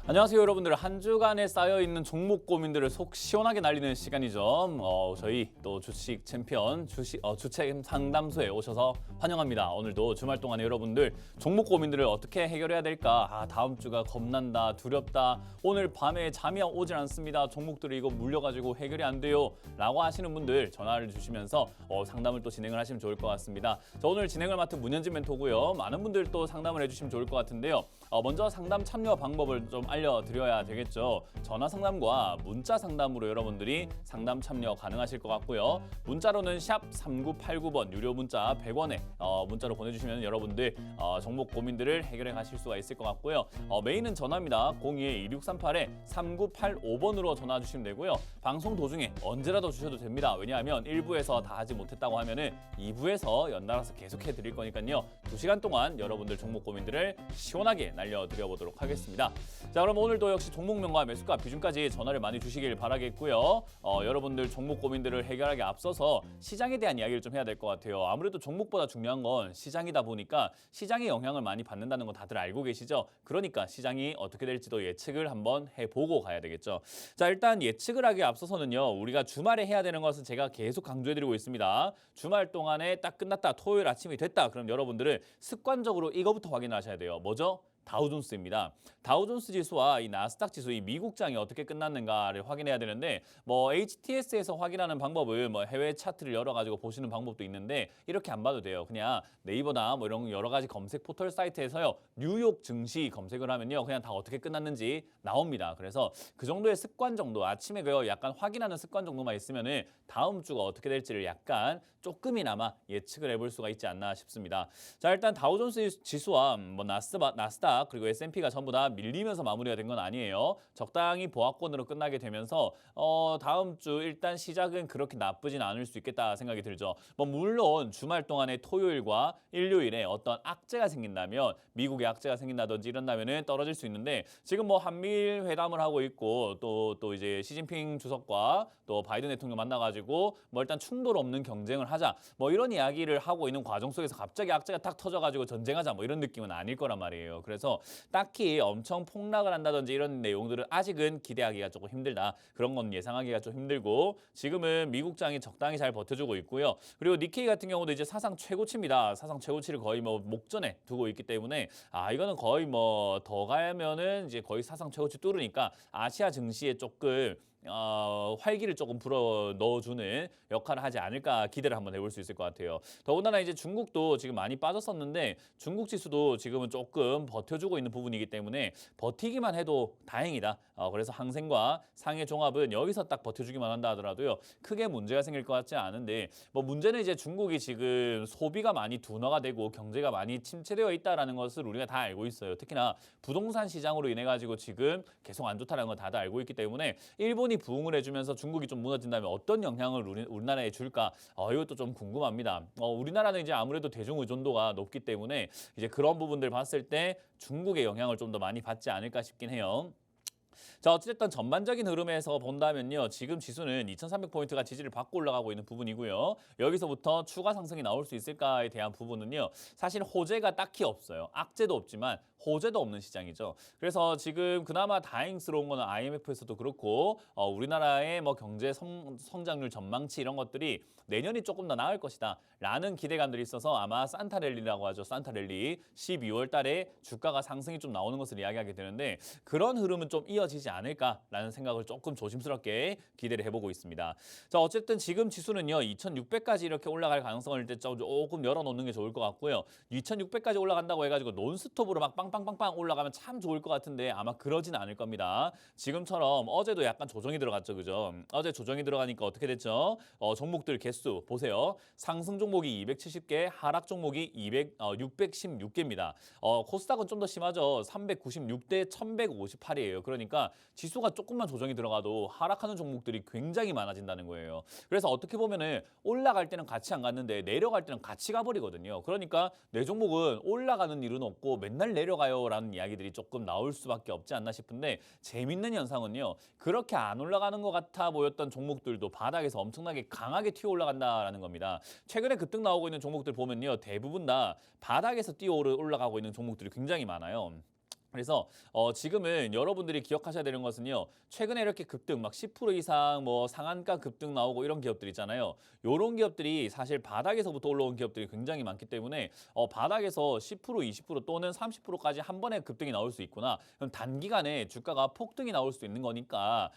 안녕하세요 여러분들. 한 주간에 쌓여있는 종목 고민들을 속 시원하게 날리는 시간이죠. 저희 또 주식 챔피언 주책 상담소에 오셔서 환영합니다. 오늘도 주말 동안에 여러분들 종목 고민들을 어떻게 해결해야 될까? 다음 주가 겁난다, 두렵다, 오늘 밤에 잠이 오질 않습니다, 종목들이 이거 물려가지고 해결이 안 돼요 라고 하시는 분들 전화를 주시면서 상담을 또 진행을 하시면 좋을 것 같습니다. 자, 오늘 진행을 맡은 문현진 멘토고요. 많은 분들 또 상담을 해주시면 좋을 것 같은데요. 먼저 상담 참여 방법을 좀 알려드려야 되겠죠. 전화 상담과 문자 상담으로 여러분들이 상담 참여 가능하실 것 같고요. 문자로는 샵 3989번 유료 문자 100원에 문자로 보내주시면 여러분들 종목 고민들을 해결해 가실 수가 있을 것 같고요. 메인은 전화입니다. 02-2638-3985번으로 전화 주시면 되고요. 방송 도중에 언제라도 주셔도 됩니다. 왜냐하면 1부에서 다 하지 못했다고 하면은 2부에서 연달아서 계속해 드릴 거니까요. 2시간 동안 여러분들 종목 고민들을 시원하게 날려드려 보도록 하겠습니다. 자, 그럼 오늘도 역시 종목명과 매수가 비중까지 전화를 많이 주시길 바라겠고요. 여러분들 종목 고민들을 해결하기 앞서서 시장에 대한 이야기를 좀 해야 될 것 같아요. 아무래도 종목보다 중요한 건 시장이다 보니까 시장의 영향을 많이 받는다는 건 다들 알고 계시죠? 그러니까 시장이 어떻게 될지도 예측을 한번 해보고 가야 되겠죠. 자, 일단 예측을 하기 앞서서는요. 우리가 주말에 해야 되는 것은 제가 계속 강조해드리고 있습니다. 주말 동안에 딱 끝났다, 토요일 아침이 됐다. 그럼 여러분들은 습관적으로 이거부터 확인하셔야 돼요. 뭐죠? 다우존스입니다. 다우존스 지수와 이 나스닥 지수, 이 미국장이 어떻게 끝났는가를 확인해야 되는데 HTS에서 확인하는 방법을 해외 차트를 열어가지고 보시는 방법도 있는데 이렇게 안 봐도 돼요. 그냥 네이버나 이런 여러 가지 검색 포털 사이트에서요. 뉴욕 증시 검색을 하면요. 그냥 다 어떻게 끝났는지 나옵니다. 그래서 그 정도의 습관 정도, 아침에 약간 확인하는 습관 정도만 있으면은 다음 주가 어떻게 될지를 약간 조금이나마 예측을 해볼 수가 있지 않나 싶습니다. 자, 일단 다우존스 지수와 나스닥 그리고 S&P가 전부 다 밀리면서 마무리가 된 건 아니에요. 적당히 보합권으로 끝나게 되면서 다음 주 일단 시작은 그렇게 나쁘진 않을 수 있겠다 생각이 들죠. 물론 주말 동안에 토요일과 일요일에 어떤 악재가 생긴다면, 미국의 악재가 생긴다든지 이런다면은 떨어질 수 있는데 지금 한미일 회담을 하고 있고 또 이제 시진핑 주석과 또 바이든 대통령 만나가지고 일단 충돌 없는 경쟁을 하자 이런 이야기를 하고 있는 과정 속에서 갑자기 악재가 탁 터져가지고 전쟁하자 이런 느낌은 아닐 거란 말이에요. 그래서 딱히 엄청 폭락을 한다든지 이런 내용들은 아직은 기대하기가 조금 힘들다. 그런 건 예상하기가 좀 힘들고 지금은 미국장이 적당히 잘 버텨주고 있고요. 그리고 니케이 같은 경우도 이제 사상 최고치입니다. 사상 최고치를 거의 목전에 두고 있기 때문에 이거는 거의 더 가면은 이제 거의 사상 최고치 뚫으니까 아시아 증시에 조금 활기를 조금 불어 넣어주는 역할을 하지 않을까 기대를 한번 해볼 수 있을 것 같아요. 더군다나 이제 중국도 지금 많이 빠졌었는데 중국 지수도 지금은 조금 버텨주고 있는 부분이기 때문에 버티기만 해도 다행이다. 그래서 항생과 상해 종합은 여기서 딱 버텨주기만 한다 하더라도요. 크게 문제가 생길 것 같지 않은데 문제는 이제 중국이 지금 소비가 많이 둔화가 되고 경제가 많이 침체되어 있다는 것을 우리가 다 알고 있어요. 특히나 부동산 시장으로 인해 가지고 지금 계속 안 좋다는 건 다들 알고 있기 때문에 일본이 부응을 해주면서 중국이 좀 무너진다면 어떤 영향을 우리나라에 줄까? 이것도 좀 궁금합니다. 우리나라는 이제 아무래도 대중 의존도가 높기 때문에 이제 그런 부분들 봤을 때 중국의 영향을 좀 더 많이 받지 않을까 싶긴 해요. 자, 어쨌든 전반적인 흐름에서 본다면요. 지금 지수는 2300포인트가 지지를 받고 올라가고 있는 부분이고요. 여기서부터 추가 상승이 나올 수 있을까에 대한 부분은요. 사실 호재가 딱히 없어요. 악재도 없지만 호재도 없는 시장이죠. 그래서 지금 그나마 다행스러운 거는 IMF에서도 그렇고 우리나라의 경제 성장률 전망치 이런 것들이 내년이 조금 더 나을 것이다 라는 기대감들이 있어서 아마 산타랠리라고 하죠. 산타랠리 12월 달에 주가가 상승이 좀 나오는 것을 이야기하게 되는데 그런 흐름은 좀 이어지지 않을까라는 생각을 조금 조심스럽게 기대를 해보고 있습니다. 자, 어쨌든 지금 지수는요. 2600까지 이렇게 올라갈 가능성을 일단 조금 열어놓는 게 좋을 것 같고요. 2600까지 올라간다고 해가지고 논스톱으로 막 빵빵빵빵 올라가면 참 좋을 것 같은데 아마 그러진 않을 겁니다. 지금처럼 어제도 약간 조정이 들어갔죠. 그죠? 어제 조정이 들어가니까 어떻게 됐죠? 종목들 개수 보세요. 상승 종목이 270개, 하락 종목이 616개입니다. 코스닥은 좀 더 심하죠. 396대 1158이에요. 그러니까 지수가 조금만 조정이 들어가도 하락하는 종목들이 굉장히 많아진다는 거예요. 그래서 어떻게 보면은 올라갈 때는 같이 안 갔는데 내려갈 때는 같이 가버리거든요. 그러니까 내 종목은 올라가는 일은 없고 맨날 내려가요라는 이야기들이 조금 나올 수밖에 없지 않나 싶은데 재밌는 현상은요. 그렇게 안 올라가는 것 같아 보였던 종목들도 바닥에서 엄청나게 강하게 튀어 올라간다라는 겁니다. 최근에 급등 나오고 있는 종목들 보면요. 대부분 다 바닥에서 뛰어 올라가고 있는 종목들이 굉장히 많아요. 그래서 지금은 여러분들이 기억하셔야 되는 것은요. 최근에 이렇게 급등 막 10% 이상 뭐 상한가 급등 나오고 이런 기업들 있잖아요. 요런 기업들이 사실 바닥에서부터 올라온 기업들이 굉장히 많기 때문에 바닥에서 10% 20% 또는 30%까지 한 번에 급등이 나올 수 있구나. 그럼 단기간에 주가가 폭등이 나올 수 있는 거니까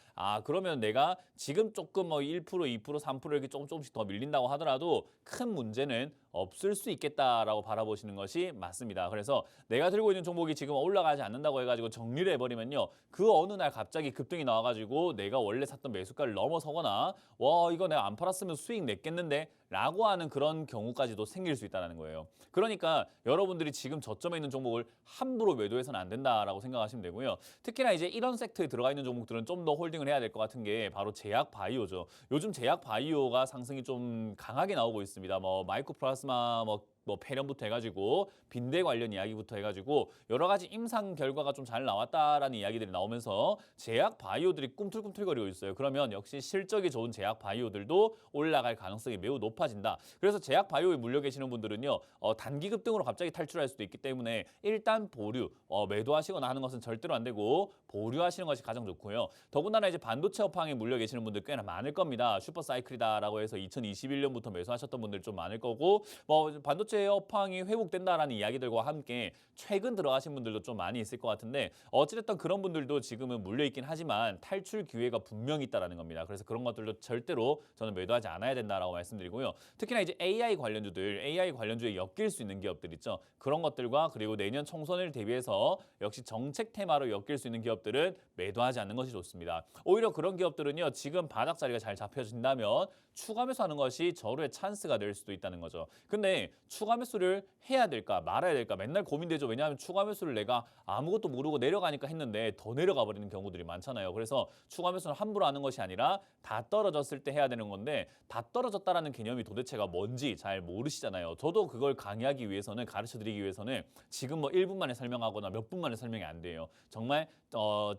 그러면 내가 지금 조금 뭐 1% 2% 3% 이렇게 조금씩 더 밀린다고 하더라도 큰 문제는 없을 수 있겠다라고 바라보시는 것이 맞습니다. 그래서 내가 들고 있는 종목이 지금 올라가지 않는다고 해가지고 정리를 해버리면요. 그 어느 날 갑자기 급등이 나와가지고 내가 원래 샀던 매수가를 넘어서거나 와 이거 내가 안 팔았으면 수익 냈겠는데 라고 하는 그런 경우까지도 생길 수 있다는 거예요. 그러니까 여러분들이 지금 저점에 있는 종목을 함부로 매도해서는 안 된다라고 생각하시면 되고요. 특히나 이제 이런 섹터에 들어가 있는 종목들은 좀 더 홀딩을 해야 될 것 같은 게 바로 제약 바이오죠. 요즘 제약 바이오가 상승이 좀 강하게 나오고 있습니다. 뭐 마이크 플라스마 뭐 폐렴부터 해가지고 빈대 관련 이야기부터 해가지고 여러 가지 임상 결과가 좀 잘 나왔다라는 이야기들이 나오면서 제약 바이오들이 꿈틀꿈틀거리고 있어요. 그러면 역시 실적이 좋은 제약 바이오들도 올라갈 가능성이 매우 높아진다. 그래서 제약 바이오에 물려 계시는 분들은요. 단기 급등으로 갑자기 탈출할 수도 있기 때문에 일단 보류, 매도하시거나 하는 것은 절대로 안 되고 보류하시는 것이 가장 좋고요. 더군다나 이제 반도체 업황에 물려 계시는 분들 꽤나 많을 겁니다. 슈퍼사이클이다라고 해서 2021년부터 매수하셨던 분들 좀 많을 거고 뭐 반도체 업황이 회복된다라는 이야기들과 함께 최근 들어가신 분들도 좀 많이 있을 것 같은데 어찌됐든 그런 분들도 지금은 물려있긴 하지만 탈출 기회가 분명히 있다라는 겁니다. 그래서 그런 것들도 절대로 저는 매도하지 않아야 된다라고 말씀드리고요. 특히나 이제 AI 관련주들, AI 관련주에 엮일 수 있는 기업들 있죠. 그런 것들과 그리고 내년 총선을 대비해서 역시 정책 테마로 엮일 수 있는 기업들은 매도하지 않는 것이 좋습니다. 오히려 그런 기업들은요. 지금 바닥 자리가 잘 잡혀진다면 추가 매수하는 것이 절호의 찬스가 될 수도 있다는 거죠. 근데 추가 매수를 해야 될까 말아야 될까 맨날 고민되죠. 왜냐하면 추가 매수를 내가 아무것도 모르고 내려가니까 했는데 더 내려가 버리는 경우들이 많잖아요. 그래서 추가 매수는 함부로 하는 것이 아니라 다 떨어졌을 때 해야 되는 건데 다 떨어졌다라는 개념이 도대체가 뭔지 잘 모르시잖아요. 저도 그걸 강의하기 위해서는 가르쳐 드리기 위해서는 지금 뭐 1분 만에 설명하거나 몇 분 만에 설명이 안 돼요. 정말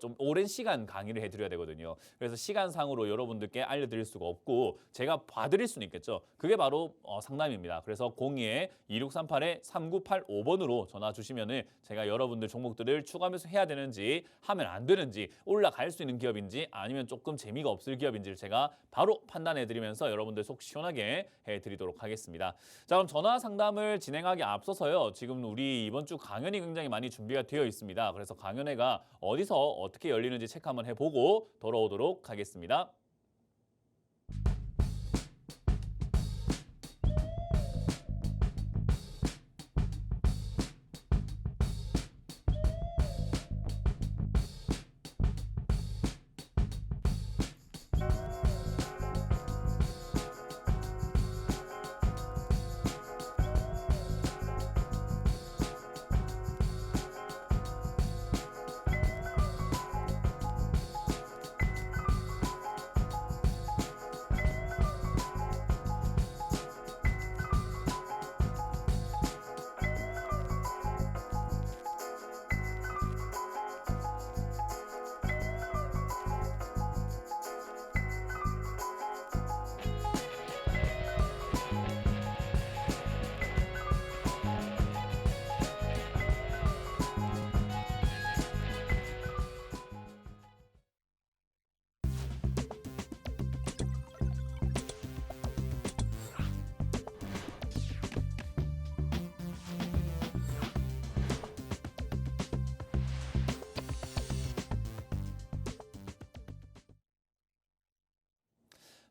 좀 오랜 시간 강의를 해드려야 되거든요. 그래서 시간상으로 여러분들께 알려드릴 수가 없고 제가 봐드릴 수는 있겠죠. 그게 바로 상담입니다. 그래서 02-2638-3985번으로 전화 주시면은 제가 여러분들 종목들을 추가 매수해야 되는지 하면 안 되는지 올라갈 수 있는 기업인지 아니면 조금 재미가 없을 기업인지를 제가 바로 판단해드리면서 여러분들 속 시원하게 해드리도록 하겠습니다. 자 그럼 전화 상담을 진행하기 앞서서요. 지금 우리 이번 주 강연이 굉장히 많이 준비가 되어 있습니다. 그래서 강연회가 어디서 어떻게 열리는지 체크 한번 해보고 돌아오도록 하겠습니다.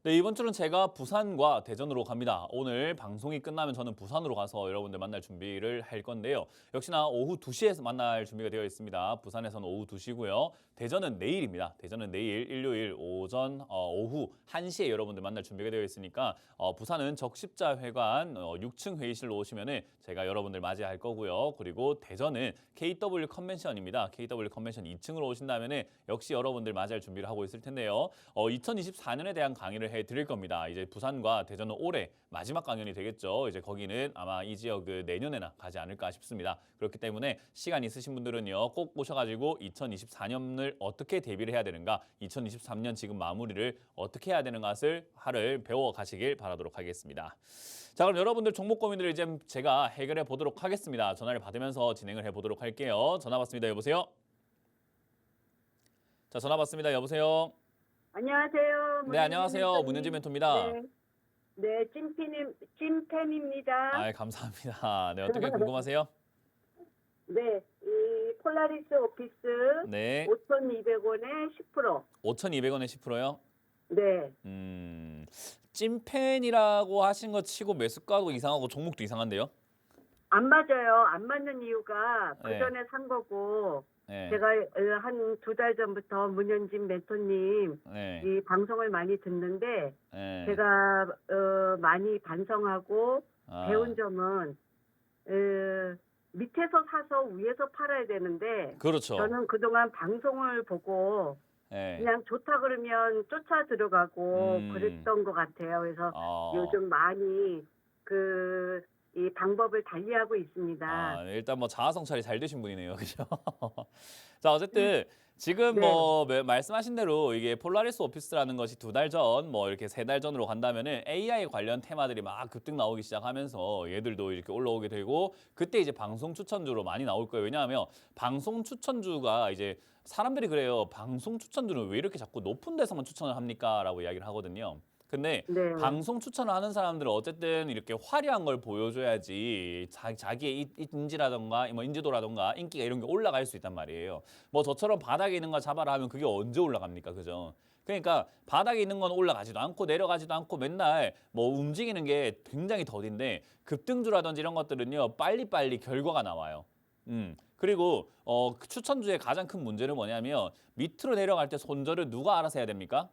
네, 이번 주는 제가 부산과 대전으로 갑니다. 오늘 방송이 끝나면 저는 부산으로 가서 여러분들 만날 준비를 할 건데요. 역시나 오후 2시에 만날 준비가 되어 있습니다. 부산에서는 오후 2시고요. 대전은 내일입니다. 대전은 내일 일요일 오후 1시에 여러분들 만날 준비가 되어 있으니까 부산은 적십자회관 6층 회의실로 오시면은 제가 여러분들 맞이할 거고요. 그리고 대전은 KW 컨벤션입니다. KW 컨벤션 2층으로 오신다면은 역시 여러분들 맞이할 준비를 하고 있을 텐데요. 2024년에 대한 강의를 해 드릴 겁니다. 이제 부산과 대전은 올해 마지막 강연이 되겠죠. 이제 거기는 아마 이 지역 내년에나 가지 않을까 싶습니다. 그렇기 때문에 시간 있으신 분들은요, 꼭 오셔가지고 2024년을 어떻게 대비를 해야 되는가, 2023년 지금 마무리를 어떻게 해야 되는가를 배워 가시길 바라도록 하겠습니다. 자, 그럼 여러분들 종목 고민들을 이제 제가 해결해 보도록 하겠습니다. 전화를 받으면서 진행을 해 보도록 할게요. 전화 받습니다. 여보세요? 자, 전화 받습니다. 여보세요? 안녕하세요. 네, 안녕하세요. 문현진 멘토입니다. 네, 네, 찐팬입니다. 아, 감사합니다. 네, 어떻게 궁금하세요? 네, 이 폴라리스 오피스 네, 5,200원에 10%. 5,200원에 10%요? 네, 찐팬이라고 하신 거 치고 매수가도 이상하고 종목도 이상한데요? 안 맞아요. 안 맞는 이유가 그 네. 전에 산 거고 네, 제가 한 2달 전부터 문현진 멘토님 네, 이 방송을 많이 듣는데 네. 제가 많이 반성하고 아, 배운 점은 밑에서 사서 위에서 팔아야 되는데 그렇죠. 저는 그동안 방송을 보고 네. 그냥 좋다 그러면 쫓아 들어가고 음. 그랬던 것 같아요. 그래서 요즘 많이 이 방법을 달리하고 있습니다. 일단 뭐 자아 성찰이 잘 되신 분이네요. 그죠? 자, 어쨌든 지금 네. 뭐 말씀하신 대로 이게 폴라리스 오피스라는 것이 2달 전, 뭐 이렇게 3달 전으로 간다면은 AI 관련 테마들이 막 급등 나오기 시작하면서 얘들도 이렇게 올라오게 되고 그때 이제 방송 추천주로 많이 나올 거예요. 왜냐하면 방송 추천주가 이제 사람들이 그래요. 방송 추천주는 왜 이렇게 자꾸 높은 데서만 추천을 합니까? 라고 이야기를 하거든요. 근데 네. 방송 추천을 하는 사람들은 어쨌든 이렇게 화려한 걸 보여줘야지 자기의 인지라던가 뭐 인지도라던가 인기가 이런 게 올라갈 수 있단 말이에요. 뭐 저처럼 바닥에 있는 거 잡아라 하면 그게 언제 올라갑니까? 그죠? 그러니까 바닥에 있는 건 올라가지도 않고 내려가지도 않고 맨날 뭐 움직이는 게 굉장히 더딘데 급등주라든지 이런 것들은요 빨리빨리 결과가 나와요. 그리고 그 추천주의 가장 큰 문제는 뭐냐면 밑으로 내려갈 때 손절을 누가 알아서 해야 됩니까?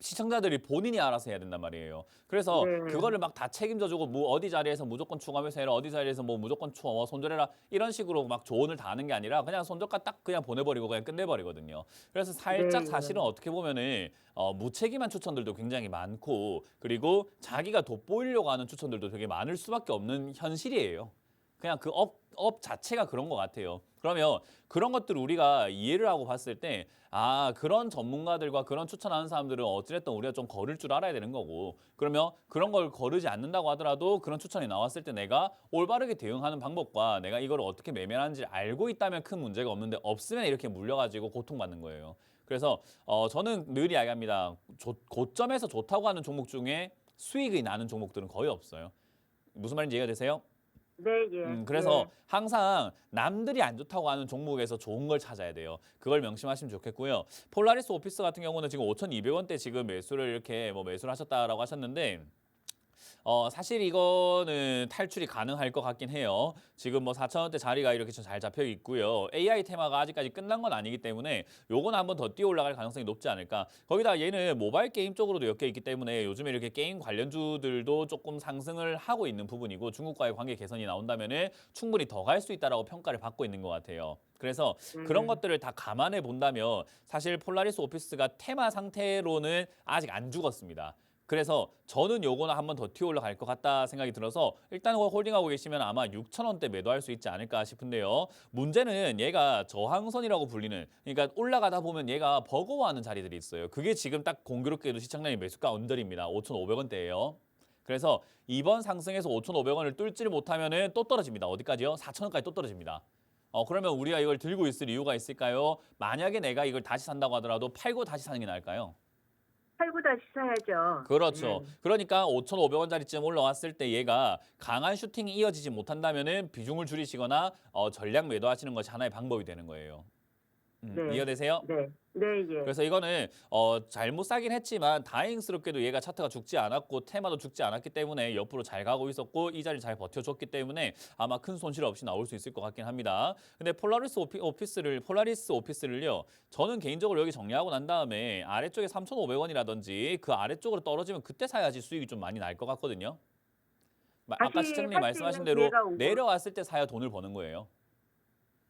시청자들이 본인이 알아서 해야 된단 말이에요. 그래서 네. 그거를 막 다 책임져주고 뭐 어디 자리에서 무조건 추가매수 해라, 어디 자리에서 뭐 무조건 손절해라 이런 식으로 막 조언을 다 하는 게 아니라 그냥 손절가 딱 그냥 보내버리고 그냥 끝내버리거든요. 그래서 살짝 네. 사실은 어떻게 보면은 무책임한 추천들도 굉장히 많고 그리고 자기가 돋보이려고 하는 추천들도 되게 많을 수밖에 없는 현실이에요. 그냥 그 업 자체가 그런 것 같아요. 그러면 그런 것들을 우리가 이해를 하고 봤을 때, 그런 전문가들과 그런 추천하는 사람들은 어찌됐든 우리가 좀 거를 줄 알아야 되는 거고, 그러면 그런 걸 거르지 않는다고 하더라도 그런 추천이 나왔을 때 내가 올바르게 대응하는 방법과 내가 이걸 어떻게 매매하는지 알고 있다면 큰 문제가 없는데 없으면 이렇게 물려가지고 고통받는 거예요. 그래서 저는 늘 이야기합니다. 고점에서 좋다고 하는 종목 중에 수익이 나는 종목들은 거의 없어요. 무슨 말인지 이해가 되세요? 네, 예. 그래서 항상 남들이 안 좋다고 하는 종목에서 좋은 걸 찾아야 돼요. 그걸 명심하시면 좋겠고요. 폴라리스 오피스 같은 경우는 지금 5,200원대 지금 매수를 이렇게 뭐 매수를 하셨다라고 하셨는데 사실 이거는 탈출이 가능할 것 같긴 해요. 지금 뭐 4,000원대 자리가 이렇게 좀 잘 잡혀 있고요. AI 테마가 아직까지 끝난 건 아니기 때문에 요거는 한번 더 뛰어 올라갈 가능성이 높지 않을까. 거기다 얘는 모바일 게임 쪽으로도 엮여 있기 때문에 요즘에 이렇게 게임 관련주들도 조금 상승을 하고 있는 부분이고 중국과의 관계 개선이 나온다면은 충분히 더 갈 수 있다라고 평가를 받고 있는 것 같아요. 그래서 그런 것들을 다 감안해 본다면 사실 폴라리스 오피스가 테마 상태로는 아직 안 죽었습니다. 그래서 저는 요거는 한번 더 튀어 올라갈 것 같다 생각이 들어서 일단 홀딩하고 계시면 아마 6,000원대 매도할 수 있지 않을까 싶은데요. 문제는 얘가 저항선이라고 불리는, 그러니까 올라가다 보면 얘가 버거워하는 자리들이 있어요. 그게 지금 딱 공교롭게도 시청량이 매수가 언저리입니다. 5,500원대예요. 그래서 이번 상승에서 5,500원을 뚫지를 못하면은 또 떨어집니다. 어디까지요? 4,000원까지 또 떨어집니다. 그러면 우리가 이걸 들고 있을 이유가 있을까요? 만약에 내가 이걸 다시 산다고 하더라도 팔고 다시 사는 게 나을까요? 팔고 다시 사야죠. 그렇죠. 그러니까 5,500원짜리쯤 올라왔을 때 얘가 강한 슈팅이 이어지지 못한다면은 비중을 줄이시거나 전략 매도하시는 것이 하나의 방법이 되는 거예요. 네. 이해되세요? 네, 네, 예. 그래서 이거는 잘못 사긴 했지만 다행스럽게도 얘가 차트가 죽지 않았고 테마도 죽지 않았기 때문에 옆으로 잘 가고 있었고 이 자리 잘 버텨줬기 때문에 아마 큰 손실 없이 나올 수 있을 것 같긴 합니다. 근데 폴라리스 오피스를요. 저는 개인적으로 여기 정리하고 난 다음에 아래쪽에 3,500원이라든지 그 아래쪽으로 떨어지면 그때 사야지 수익이 좀 많이 날 것 같거든요. 아까 다시 시청님 살 수 말씀하신 있는 대로 기회가 오고. 내려왔을 때 사야 돈을 버는 거예요.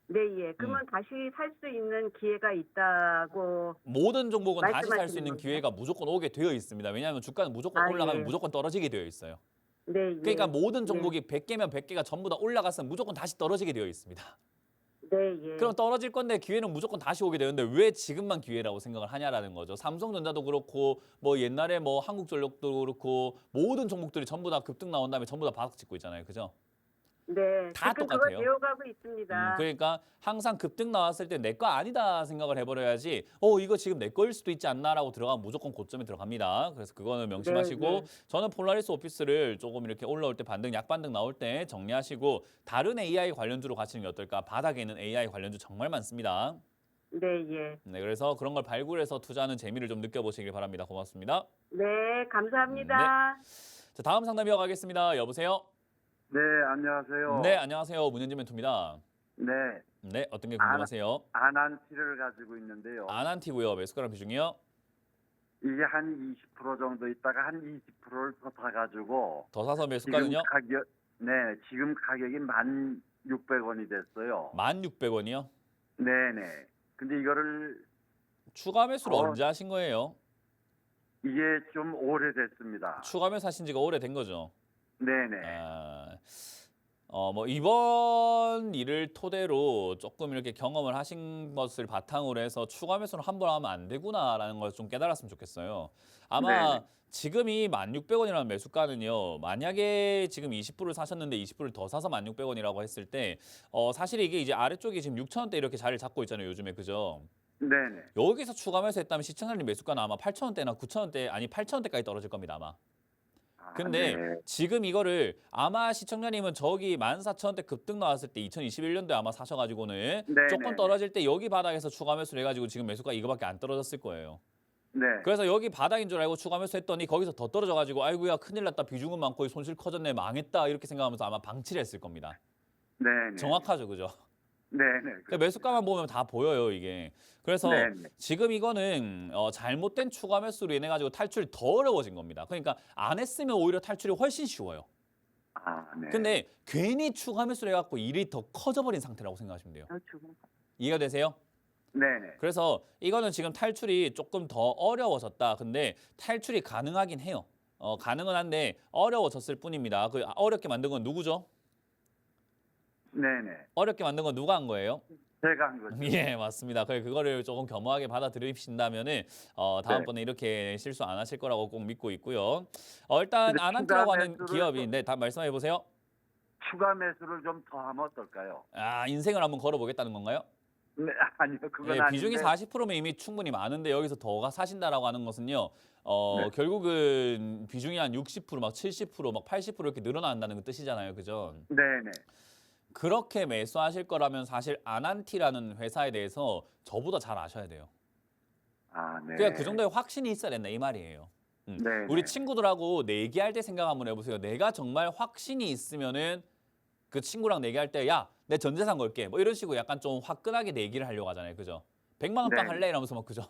네, 예. 그러면 다시 살 수 있는 기회가 있다고 모든 종목은 다시 살 수 말씀하시는 있는 건가요? 기회가 무조건 오게 되어 있습니다. 왜냐하면 주가는 무조건 아, 올라가면 예. 무조건 떨어지게 되어 있어요. 네, 그러니까 예. 모든 예. 종목이 100개면 100개가 전부 다 올라갔으면 무조건 다시 떨어지게 되어 있습니다. 네, 예. 그럼 떨어질 건데 기회는 무조건 다시 오게 되는데 왜 지금만 기회라고 생각을 하냐라는 거죠. 삼성전자도 그렇고 뭐 옛날에 뭐 한국전력도 그렇고 모든 종목들이 전부 다 급등 나온 다음에 전부 다 바닥 찍고 있잖아요. 그죠? 네. 다 지금 그거 똑같아요. 되어가고 있습니다. 그러니까 항상 급등 나왔을 때 내 거 아니다 생각을 해버려야지 이거 지금 내 거일 수도 있지 않나라고 들어가면 무조건 고점에 들어갑니다. 그래서 그거는 명심하시고 네, 네. 저는 폴라리스 오피스를 조금 이렇게 올라올 때 반등, 약반등 나올 때 정리하시고 다른 AI 관련주로 가시는 게 어떨까? 바닥에 있는 AI 관련주 정말 많습니다. 네, 예. 네, 그래서 그런 걸 발굴해서 투자하는 재미를 좀 느껴보시길 바랍니다. 고맙습니다. 네, 감사합니다. 자, 다음 상담 이어가겠습니다. 여보세요? 네, 안녕하세요. 네, 안녕하세요. 문현진 멘토입니다. 네, 네, 어떤 게 궁금하세요? 아난티를 가지고 있는데요. 아난티고요. 매수가랑 비중이요? 이게 한 20% 정도 있다가 한 20%를 더 사가지고 더 사서 지금 매수가는요? 지금 가격이 1,600원이 됐어요. 1,600원이요? 네네. 근데 이거를 추가 매수를 어. 언제 하신 거예요? 이게 좀 오래됐습니다. 추가 매수 하신 지가 오래된 거죠? 네네. 뭐 이번 일을 토대로 조금 이렇게 경험을 하신 것을 바탕으로 해서 추가 매수는 한 번 하면 안 되구나라는 걸 좀 깨달았으면 좋겠어요. 아마 네네. 지금이 1,600원이라는 매수가는요. 만약에 지금 20%를 사셨는데 20%를 더 사서 1,600원이라고 했을 때 사실 이게 이제 아래쪽이 지금 6,000원대 이렇게 자리를 잡고 있잖아요. 요즘에 그죠? 네네. 여기서 추가 매수했다면 시청자님 매수가는 아마 8,000원대나 9,000원대 아니 8,000원대까지 떨어질 겁니다 아마. 근데 네. 지금 이거를 아마 시청자님은 저기 14,000원대 급등 나왔을 때 2021년도에 아마 사셔가지고는 네네. 조금 떨어질 때 여기 바닥에서 추가 매수를 해가지고 지금 매수가 이거밖에 안 떨어졌을 거예요. 네. 그래서 여기 바닥인 줄 알고 추가 매수했더니 거기서 더 떨어져가지고 아이고야 큰일 났다 비중은 많고 손실 커졌네 망했다 이렇게 생각하면서 아마 방치를 했을 겁니다. 네네. 정확하죠 그죠? 네네. 그러니까 매수가만 보면 다 보여요 이게. 그래서 네네. 지금 이거는 잘못된 추가 매수로 인해 가지고 탈출이 더 어려워진 겁니다. 그러니까 안 했으면 오히려 탈출이 훨씬 쉬워요. 네. 근데 괜히 추가 매수를 해갖고 일이 더 커져버린 상태라고 생각하시면 돼요. 이해가 되세요? 네네. 그래서 이거는 지금 탈출이 조금 더 어려워졌다. 근데 탈출이 가능하긴 해요. 가능은 한데 어려워졌을 뿐입니다. 그 어렵게 만든 건 누구죠? 네네. 어렵게 만든 건 누가 한 거예요? 제가 한 거죠. 예, 맞습니다. 그거를 조금 겸허하게 받아들이신다면은 다음번에 이렇게 실수 안 하실 거라고 꼭 믿고 있고요. 일단 근데 아난티라고 추가 하는 매수를 기업이 다 말씀해 보세요. 추가 매수를 좀 더 하면 어떨까요? 인생을 한번 걸어보겠다는 건가요? 네, 아니요, 그건 예, 아닌데. 비중이 40%면 이미 충분히 많은데 여기서 더 사신다라고 하는 것은요. 네. 결국은 비중이 한 60%, 막 70%, 막 80% 이렇게 늘어난다는 그 뜻이잖아요. 그죠? 네네. 그렇게 매수하실 거라면 사실 아난티라는 회사에 대해서 저보다 잘 아셔야 돼요. 네. 그러니까 그 정도의 확신이 있어야 된다 이 말이에요. 네. 우리 친구들하고 내기할 때 생각 한번 해보세요. 내가 정말 확신이 있으면은 그 친구랑 내기할 때 야, 내 전 재산 걸게. 뭐 이런 식으로 약간 좀 화끈하게 내기를 하려고 하잖아요. 그죠? 100만 원 빵 네. 할래? 이러면서 막 그죠?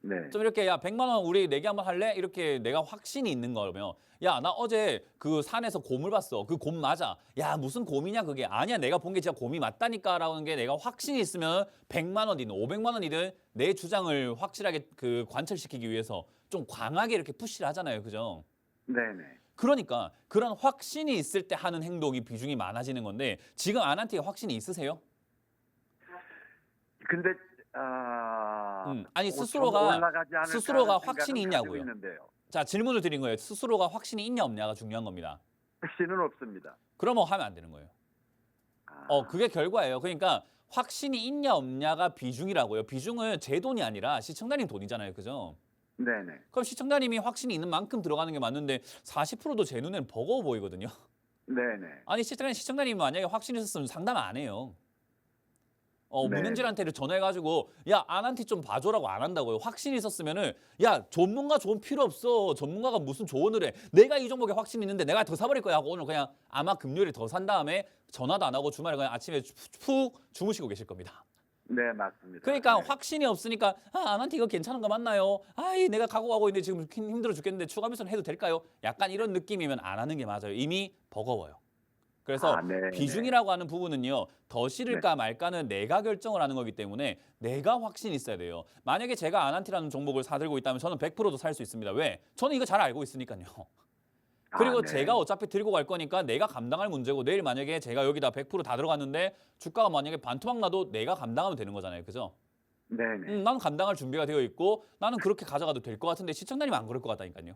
네. 좀 이렇게 야 100만 원 우리 내기 한번 할래? 이렇게 내가 확신이 있는 거면 야 나 어제 그 산에서 곰을 봤어. 그 곰 맞아. 야 무슨 곰이냐 그게. 아니야 내가 본 게 진짜 곰이 맞다니까 라는 게 내가 확신이 있으면 100만 원이든 500만 원이든 내 주장을 확실하게 그 관철시키기 위해서 좀 강하게 이렇게 푸시를 하잖아요. 그죠? 네네. 그러니까 그런 확신이 있을 때 하는 행동이 비중이 많아지는 건데 지금 아난티가 확신이 있으세요? 근데 아니 좀 스스로가 올라가지 않을까 스스로가 하는 확신이 생각은 가지고 있냐고요. 있는데요. 자 질문을 드린 거예요. 스스로가 확신이 있냐 없냐가 중요한 겁니다. 확신은 없습니다. 그러면 하면 안 되는 거예요. 그게 결과예요. 그러니까 확신이 있냐 없냐가 비중이라고요. 비중은 제 돈이 아니라 시청자님 돈이잖아요. 그죠? 네네. 그럼 시청자님이 확신이 있는 만큼 들어가는 게 맞는데 40%도 제 눈에는 버거워 보이거든요. 네네. 아니 시청자님이 만약에 확신이 있었으면 상담 안 해요. 네. 문은질한테 전화해가지고 야 아난티 좀 봐줘라고 안 한다고요. 확신이 있었으면은 야 전문가 조언 필요 없어. 전문가가 무슨 조언을 해. 내가 이 종목에 확신이 있는데 내가 더 사버릴 거야 하고 오늘 그냥 아마 금요일에 더 산 다음에 전화도 안 하고 주말에 그냥 아침에 푹 주무시고 계실 겁니다. 네, 맞습니다. 그러니까 네. 확신이 없으니까 아난티 이거 괜찮은 거 맞나요? 아이 내가 각오하고 있는데 지금 힘들어 죽겠는데 추가 매수는 해도 될까요? 약간 이런 느낌이면 안 하는 게 맞아요. 이미 버거워요. 그래서 네, 비중이라고 하는 부분은요. 더 실을까 말까는 내가 결정을 하는 거기 때문에 내가 확신이 있어야 돼요. 만약에 제가 아난티라는 종목을 사들고 있다면 저는 100%도 살 수 있습니다. 왜? 저는 이거 잘 알고 있으니까요. 그리고 네. 제가 어차피 들고 갈 거니까 내가 감당할 문제고 내일 만약에 제가 여기다 100%다 들어갔는데 주가가 만약에 반토막 나도 내가 감당하면 되는 거잖아요. 그죠? 네네. 나는 감당할 준비가 되어 있고 나는 그렇게 가져가도 될 것 같은데 시청자님 안 그럴 것 같다니까요.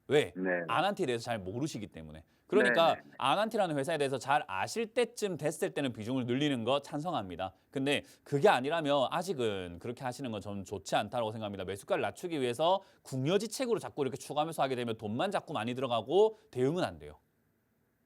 왜? 네. 아난티에 대해서 잘 모르시기 때문에. 그러니까 네네. 아난티라는 회사에 대해서 잘 아실 때쯤 됐을 때는 비중을 늘리는 거 찬성합니다. 근데 그게 아니라면 아직은 그렇게 하시는 건 저는 좋지 않다고 생각합니다. 매수가를 낮추기 위해서 궁여지책으로 자꾸 이렇게 추가하면서 하게 되면 돈만 자꾸 많이 들어가고 대응은 안 돼요.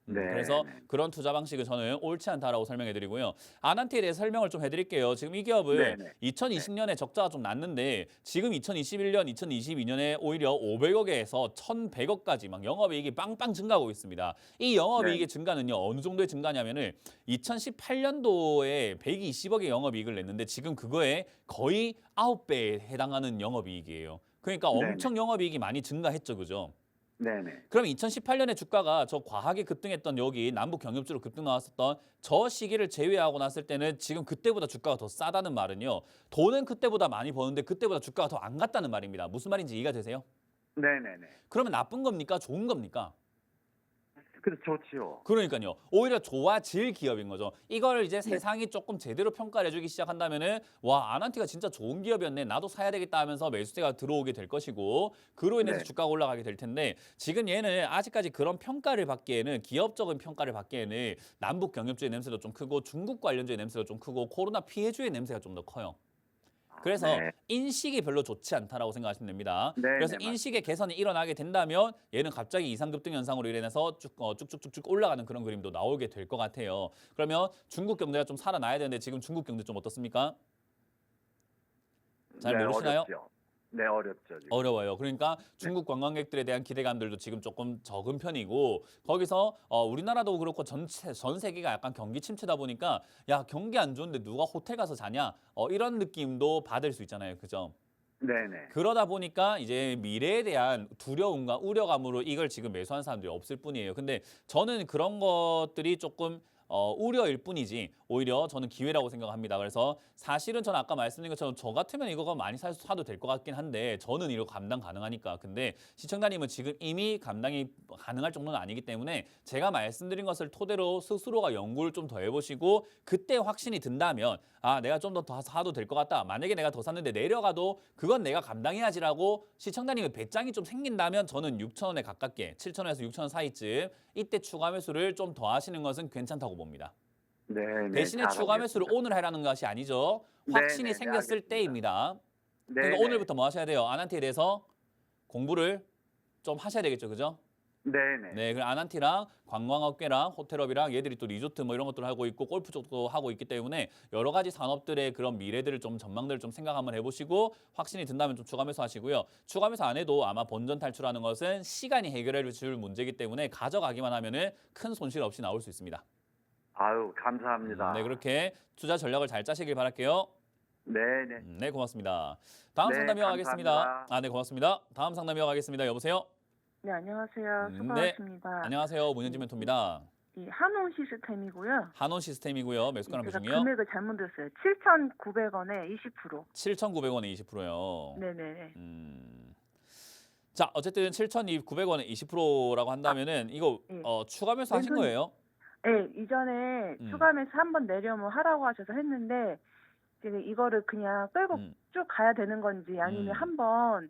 네. 그래서 그런 투자 방식은 저는 옳지 않다라고 설명해 드리고요. 아난티에 대해 설명을 좀 해드릴게요. 지금 이 기업을 네네. 2020년에 적자가 좀 났는데 지금 2021년, 2022년에 오히려 500억에서 1,100억까지 막 영업이익이 빵빵 증가하고 있습니다. 이 영업이익의 증가는요. 어느 정도의 증가냐면은 2018년도에 120억의 영업이익을 냈는데 지금 그거에 거의 9배에 해당하는 영업이익이에요. 그러니까 엄청 영업이익이 많이 증가했죠. 그죠? 네네. 그럼 2018년에 주가가 저 과하게 급등했던 여기 남북 경협주로 급등 나왔었던 저 시기를 제외하고 났을 때는 지금 그때보다 주가가 더 싸다는 말은요. 돈은 그때보다 많이 버는데 그때보다 주가가 더 안 갔다는 말입니다. 무슨 말인지 이해가 되세요? 네네네. 그러면 나쁜 겁니까? 좋은 겁니까? 그래서 좋지요. 그러니까요. 오히려 좋아질 기업인 거죠. 이걸 이제 세상이 조금 제대로 평가를 해주기 시작한다면은 와 아난티가 진짜 좋은 기업이었네. 나도 사야 되겠다 하면서 매수세가 들어오게 될 것이고 그로 인해서 네. 주가가 올라가게 될 텐데 지금 얘는 아직까지 그런 평가를 받기에는 기업적인 평가를 받기에는 남북 경협주의 냄새도 좀 크고 중국 관련주의 냄새도 좀 크고 코로나 피해주의 냄새가 좀 더 커요. 그래서 네. 인식이 별로 좋지 않다라고 생각하시면 됩니다. 네, 그래서 네, 인식의 개선이 일어나게 된다면 얘는 갑자기 이상급등 현상으로 인해서 쭉쭉쭉쭉 올라가는 그런 그림도 나오게 될 것 같아요. 그러면 중국 경제가 좀 살아나야 되는데 지금 중국 경제 좀 어떻습니까? 잘 모르시나요? 어렵죠. 네, 어렵죠. 지금. 어려워요. 그러니까 중국 관광객들에 대한 기대감들도 지금 조금 적은 편이고 거기서 우리나라도 그렇고 전 세계가 약간 경기 침체다 보니까 야 경기 안 좋은데 누가 호텔 가서 자냐 이런 느낌도 받을 수 있잖아요. 그죠? 네네. 그러다 보니까 이제 미래에 대한 두려움과 우려감으로 이걸 지금 매수하는 사람들이 없을 뿐이에요. 근데 저는 그런 것들이 조금 우려일 뿐이지 오히려 저는 기회라고 생각합니다. 그래서 사실은 저는 아까 말씀드린 것처럼 저 같으면 이거가 많이 사도 될 것 같긴 한데 저는 이거 감당 가능하니까. 근데 시청자님은 지금 이미 감당이 가능할 정도는 아니기 때문에 제가 말씀드린 것을 토대로 스스로가 연구를 좀 더 해보시고 그때 확신이 든다면 아 내가 좀 더 사도 될 것 같다. 만약에 내가 더 샀는데 내려가도 그건 내가 감당해야지라고 시청자님의 배짱이 좀 생긴다면 저는 6,000원에 가깝게 7,000원에서 6,000원 사이쯤 이때 추가 매수를 좀 더 하시는 것은 괜찮다고 봅니다. 네, 대신에 추가 매수를 오늘 하라는 것이 아니죠. 네, 확신이 네, 생겼을 알겠습니다. 때입니다. 네, 그러니까 네. 오늘부터 뭐 하셔야 돼요? 아난티에 대해서 공부를 좀 하셔야 되겠죠. 그죠? 네네. 네, 그럼 아난티랑 관광업계랑 호텔업이랑 얘들이 또 리조트 뭐 이런 것들을 하고 있고 골프 쪽도 하고 있기 때문에 여러 가지 산업들의 그런 미래들을 좀 전망들을 좀 생각 한번 해보시고 확신이 든다면 좀 추가 매수하시고요. 추가 매수 안 해도 아마 본전 탈출하는 것은 시간이 해결해 줄 문제이기 때문에 가져가기만 하면은 큰 손실 없이 나올 수 있습니다. 아유, 감사합니다. 네, 그렇게 투자 전략을 잘 짜시길 바랄게요. 네네. 네, 고맙습니다. 다음 네, 상담 이어가겠습니다. 감사합니다. 네, 고맙습니다. 다음 상담 이어가겠습니다. 여보세요? 네, 안녕하세요. 네. 수고하셨습니다. 안녕하세요. 문현진 멘토입니다. 이 한온 시스템이고요. 한온 시스템이고요. 매수가랑 제가 비중이요? 금액을 잘못 들었어요. 7,900원에 20%. 7,900원에 20%요. 네네. 자, 어쨌든 7,900원에 20%라고 한다면은 이거 네. 추가 매수 하신 왼손- 거예요? 네, 이전에 추가매수 한번 내려면 하라고 하셔서 했는데 지금 이거를 그냥 끌고 음. 쭉 가야 되는 건지 아니면 한번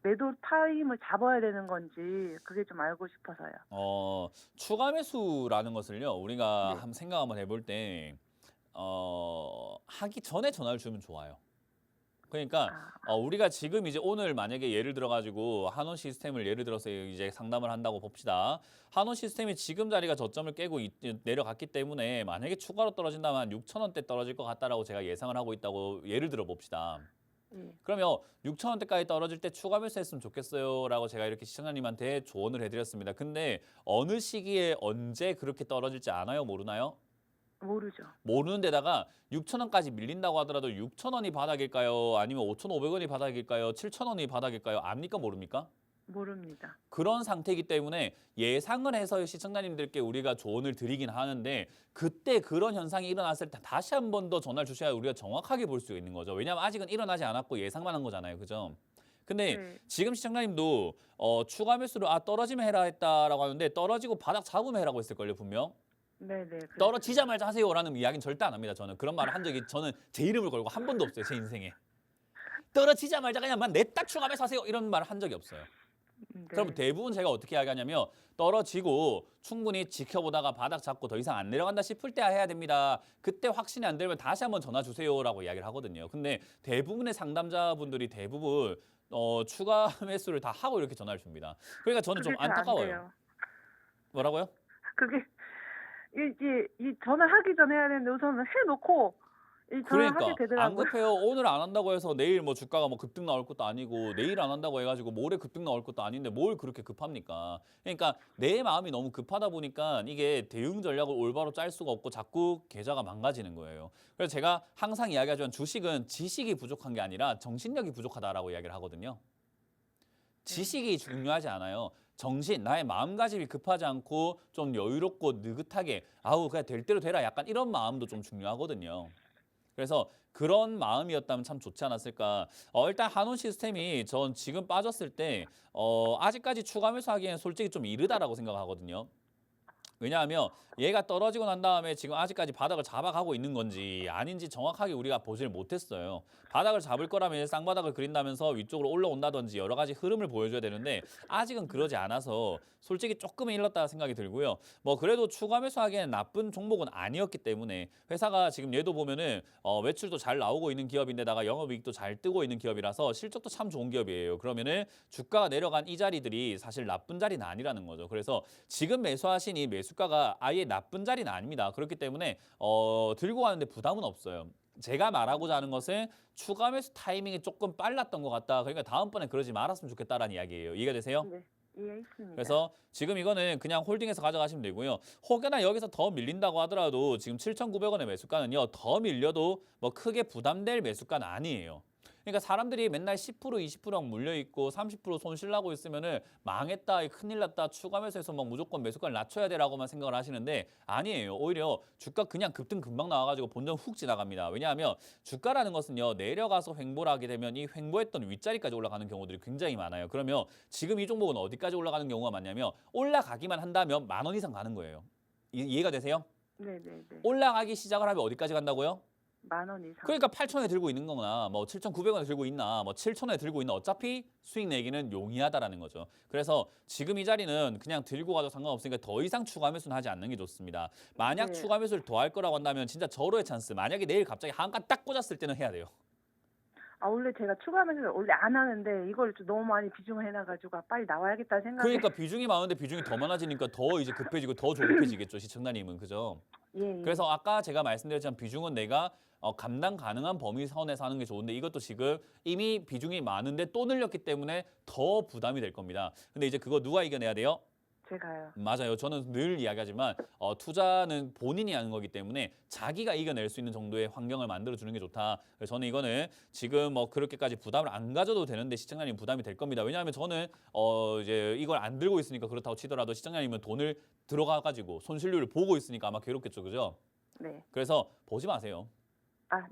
매도 타임을 잡아야 되는 건지 그게 좀 알고 싶어서요. 추가 매수라는 것을요. 우리가 네. 한번 생각 한번 해볼 때 하기 전에 전화를 주면 좋아요. 그러니까 우리가 지금 이제 오늘 만약에 예를 들어 가지고 한원 시스템을 예를 들어서 이제 상담을 한다고 봅시다. 한원 시스템이 지금 자리가 저점을 깨고 내려갔기 때문에 만약에 추가로 떨어진다면 6,000원대 떨어질 것 같다라고 제가 예상을 하고 있다고 예를 들어 봅시다. 그러면 6,000원대까지 떨어질 때 추가 매수했으면 좋겠어요라고 제가 이렇게 시청자님한테 조언을 해드렸습니다. 근데 어느 시기에 언제 그렇게 떨어질지 아나요? 모르나요? 모르죠. 모르는 데다가 6,000원까지 밀린다고 하더라도 6,000원이 바닥일까요? 아니면 5,500원이 바닥일까요? 7,000원이 바닥일까요? 압니까? 모릅니까? 모릅니다. 그런 상태이기 때문에 예상을 해서 시청자님들께 우리가 조언을 드리긴 하는데 그때 그런 현상이 일어났을 때 다시 한 번 더 전화를 주셔야 우리가 정확하게 볼 수 있는 거죠. 왜냐하면 아직은 일어나지 않았고 예상만 한 거잖아요. 그죠? 근데 네. 지금 시청자님도 추가 매수를 떨어지면 해라 했다라고 하는데 떨어지고 바닥 잡으면 해라고 했을걸요, 분명. 네네. 떨어지자마자 하세요라는 이야기는 절대 안 합니다. 저는 그런 말을 한 적이 저는 제 이름을 걸고 한 번도 없어요. 제 인생에. 떨어지자마자 그냥 냈딱 추가 매수 하세요 이런 말을 한 적이 없어요. 네. 그럼 대부분 제가 어떻게 이야기하냐면 떨어지고 충분히 지켜보다가 바닥 잡고 더 이상 안 내려간다 싶을 때 해야 됩니다. 그때 확신이 안 되면 다시 한번 전화 주세요라고 이야기를 하거든요. 근데 대부분의 상담자분들이 대부분 추가 매수를 다 하고 이렇게 전화를 줍니다. 그러니까 저는 좀 그게 잘안 안타까워요. 돼요. 뭐라고요? 그게 이제 이 전화하기 전에 해야 되는데 우선은 해놓고 이 그러니까 전화하게 안 되더라고요. 급해요. 오늘 안 한다고 해서 내일 뭐 주가가 뭐 급등 나올 것도 아니고 내일 안 한다고 해가지고 모레 급등 나올 것도 아닌데 뭘 그렇게 급합니까? 그러니까 내 마음이 너무 급하다 보니까 이게 대응 전략을 올바로 짤 수가 없고 자꾸 계좌가 망가지는 거예요. 그래서 제가 항상 이야기하지만 주식은 지식이 부족한 게 아니라 정신력이 부족하다라고 이야기를 하거든요. 지식이 중요하지 않아요. 정신, 나의 마음가짐이 급하지 않고 좀 여유롭고 느긋하게 아우 그냥 될 대로 되라 약간 이런 마음도 좀 중요하거든요. 그래서 그런 마음이었다면 참 좋지 않았을까. 일단 한온 시스템이 전 지금 빠졌을 때 아직까지 추가 매수하기에는 솔직히 좀 이르다라고 생각하거든요. 왜냐하면 얘가 떨어지고 난 다음에 지금 아직까지 바닥을 잡아가고 있는 건지 아닌지 정확하게 우리가 보질 못했어요. 바닥을 잡을 거라면 쌍바닥을 그린다면서 위쪽으로 올라온다든지 여러 가지 흐름을 보여줘야 되는데 아직은 그러지 않아서 솔직히 조금은 일렀다 생각이 들고요. 뭐 그래도 추가 매수하기에는 나쁜 종목은 아니었기 때문에 회사가 지금 얘도 보면은 매출도 잘 나오고 있는 기업인데다가 영업이익도 잘 뜨고 있는 기업이라서 실적도 참 좋은 기업이에요. 그러면은 주가가 내려간 이 자리들이 사실 나쁜 자리는 아니라는 거죠. 그래서 지금 매수하신 이 매수가가 아예 나쁜 자리는 아닙니다. 그렇기 때문에 들고 가는데 부담은 없어요. 제가 말하고자 하는 것은 추가 매수 타이밍이 조금 빨랐던 것 같다. 그러니까 다음번에 그러지 말았으면 좋겠다라는 이야기예요. 이해가 되세요? 네, 이해했습니다. 그래서 지금 이거는 그냥 홀딩해서 가져가시면 되고요. 혹여나 여기서 더 밀린다고 하더라도 지금 7,900원의 매수가는요. 더 밀려도 뭐 크게 부담될 매수가는 아니에요. 그러니까 사람들이 맨날 10% 20% 물려있고 30% 손실 나고 있으면은 망했다, 큰일 났다, 추가 매수해서 막 무조건 매수가를 낮춰야 되라고만 생각을 하시는데 아니에요. 오히려 주가 그냥 급등 금방 나와가지고 본전 훅 지나갑니다. 왜냐하면 주가라는 것은요. 내려가서 횡보를 하게 되면 이 횡보했던 윗자리까지 올라가는 경우들이 굉장히 많아요. 그러면 지금 이 종목은 어디까지 올라가는 경우가 많냐면 올라가기만 한다면 10,000원 이상 가는 거예요. 이해가 되세요? 네네네. 올라가기 시작을 하면 어디까지 간다고요? 10,000원 이상. 그러니까 8,000원에 들고 있는 거나 뭐 7,900원에 들고 있나 뭐 7,000원에 들고 있나 어차피 수익 내기는 용이하다라는 거죠. 그래서 지금 이 자리는 그냥 들고 가도 상관없으니까 더 이상 추가 매수는 하지 않는 게 좋습니다. 만약 네. 추가 매수를 더 할 거라고 한다면 진짜 절호의 찬스. 만약에 내일 갑자기 한가 딱 꽂았을 때는 해야 돼요. 원래 제가 추가하면서 원래 안 하는데 이걸 좀 너무 많이 비중을 해놔가지고 빨리 나와야겠다 생각에. 그러니까 비중이 많은데 비중이 더 많아지니까 더 이제 급해지고 더 조급해지겠죠. 시청자님은. 그죠? 예. 그래서 아까 제가 말씀드렸지만 비중은 내가 감당 가능한 범위 선에서 하는 게 좋은데 이것도 지금 이미 비중이 많은데 또 늘렸기 때문에 더 부담이 될 겁니다. 근데 이제 그거 누가 이겨내야 돼요? 제가요. 맞아요. 저는 늘 이야기하지만 투자는 본인이 하는 거기 때문에 자기가 이겨낼 수 있는 정도의 환경을 만들어주는 게 좋다. 그래서 저는 이거는 지금 뭐 그렇게까지 부담을 안 가져도 되는데 시청자님 부담이 될 겁니다. 왜냐하면 저는 이제 이걸 안 들고 있으니까 그렇다고 치더라도 시청자님은 돈을 들어가가지고 손실률을 보고 있으니까 아마 괴롭겠죠. 그죠? 네. 그래서 보지 마세요.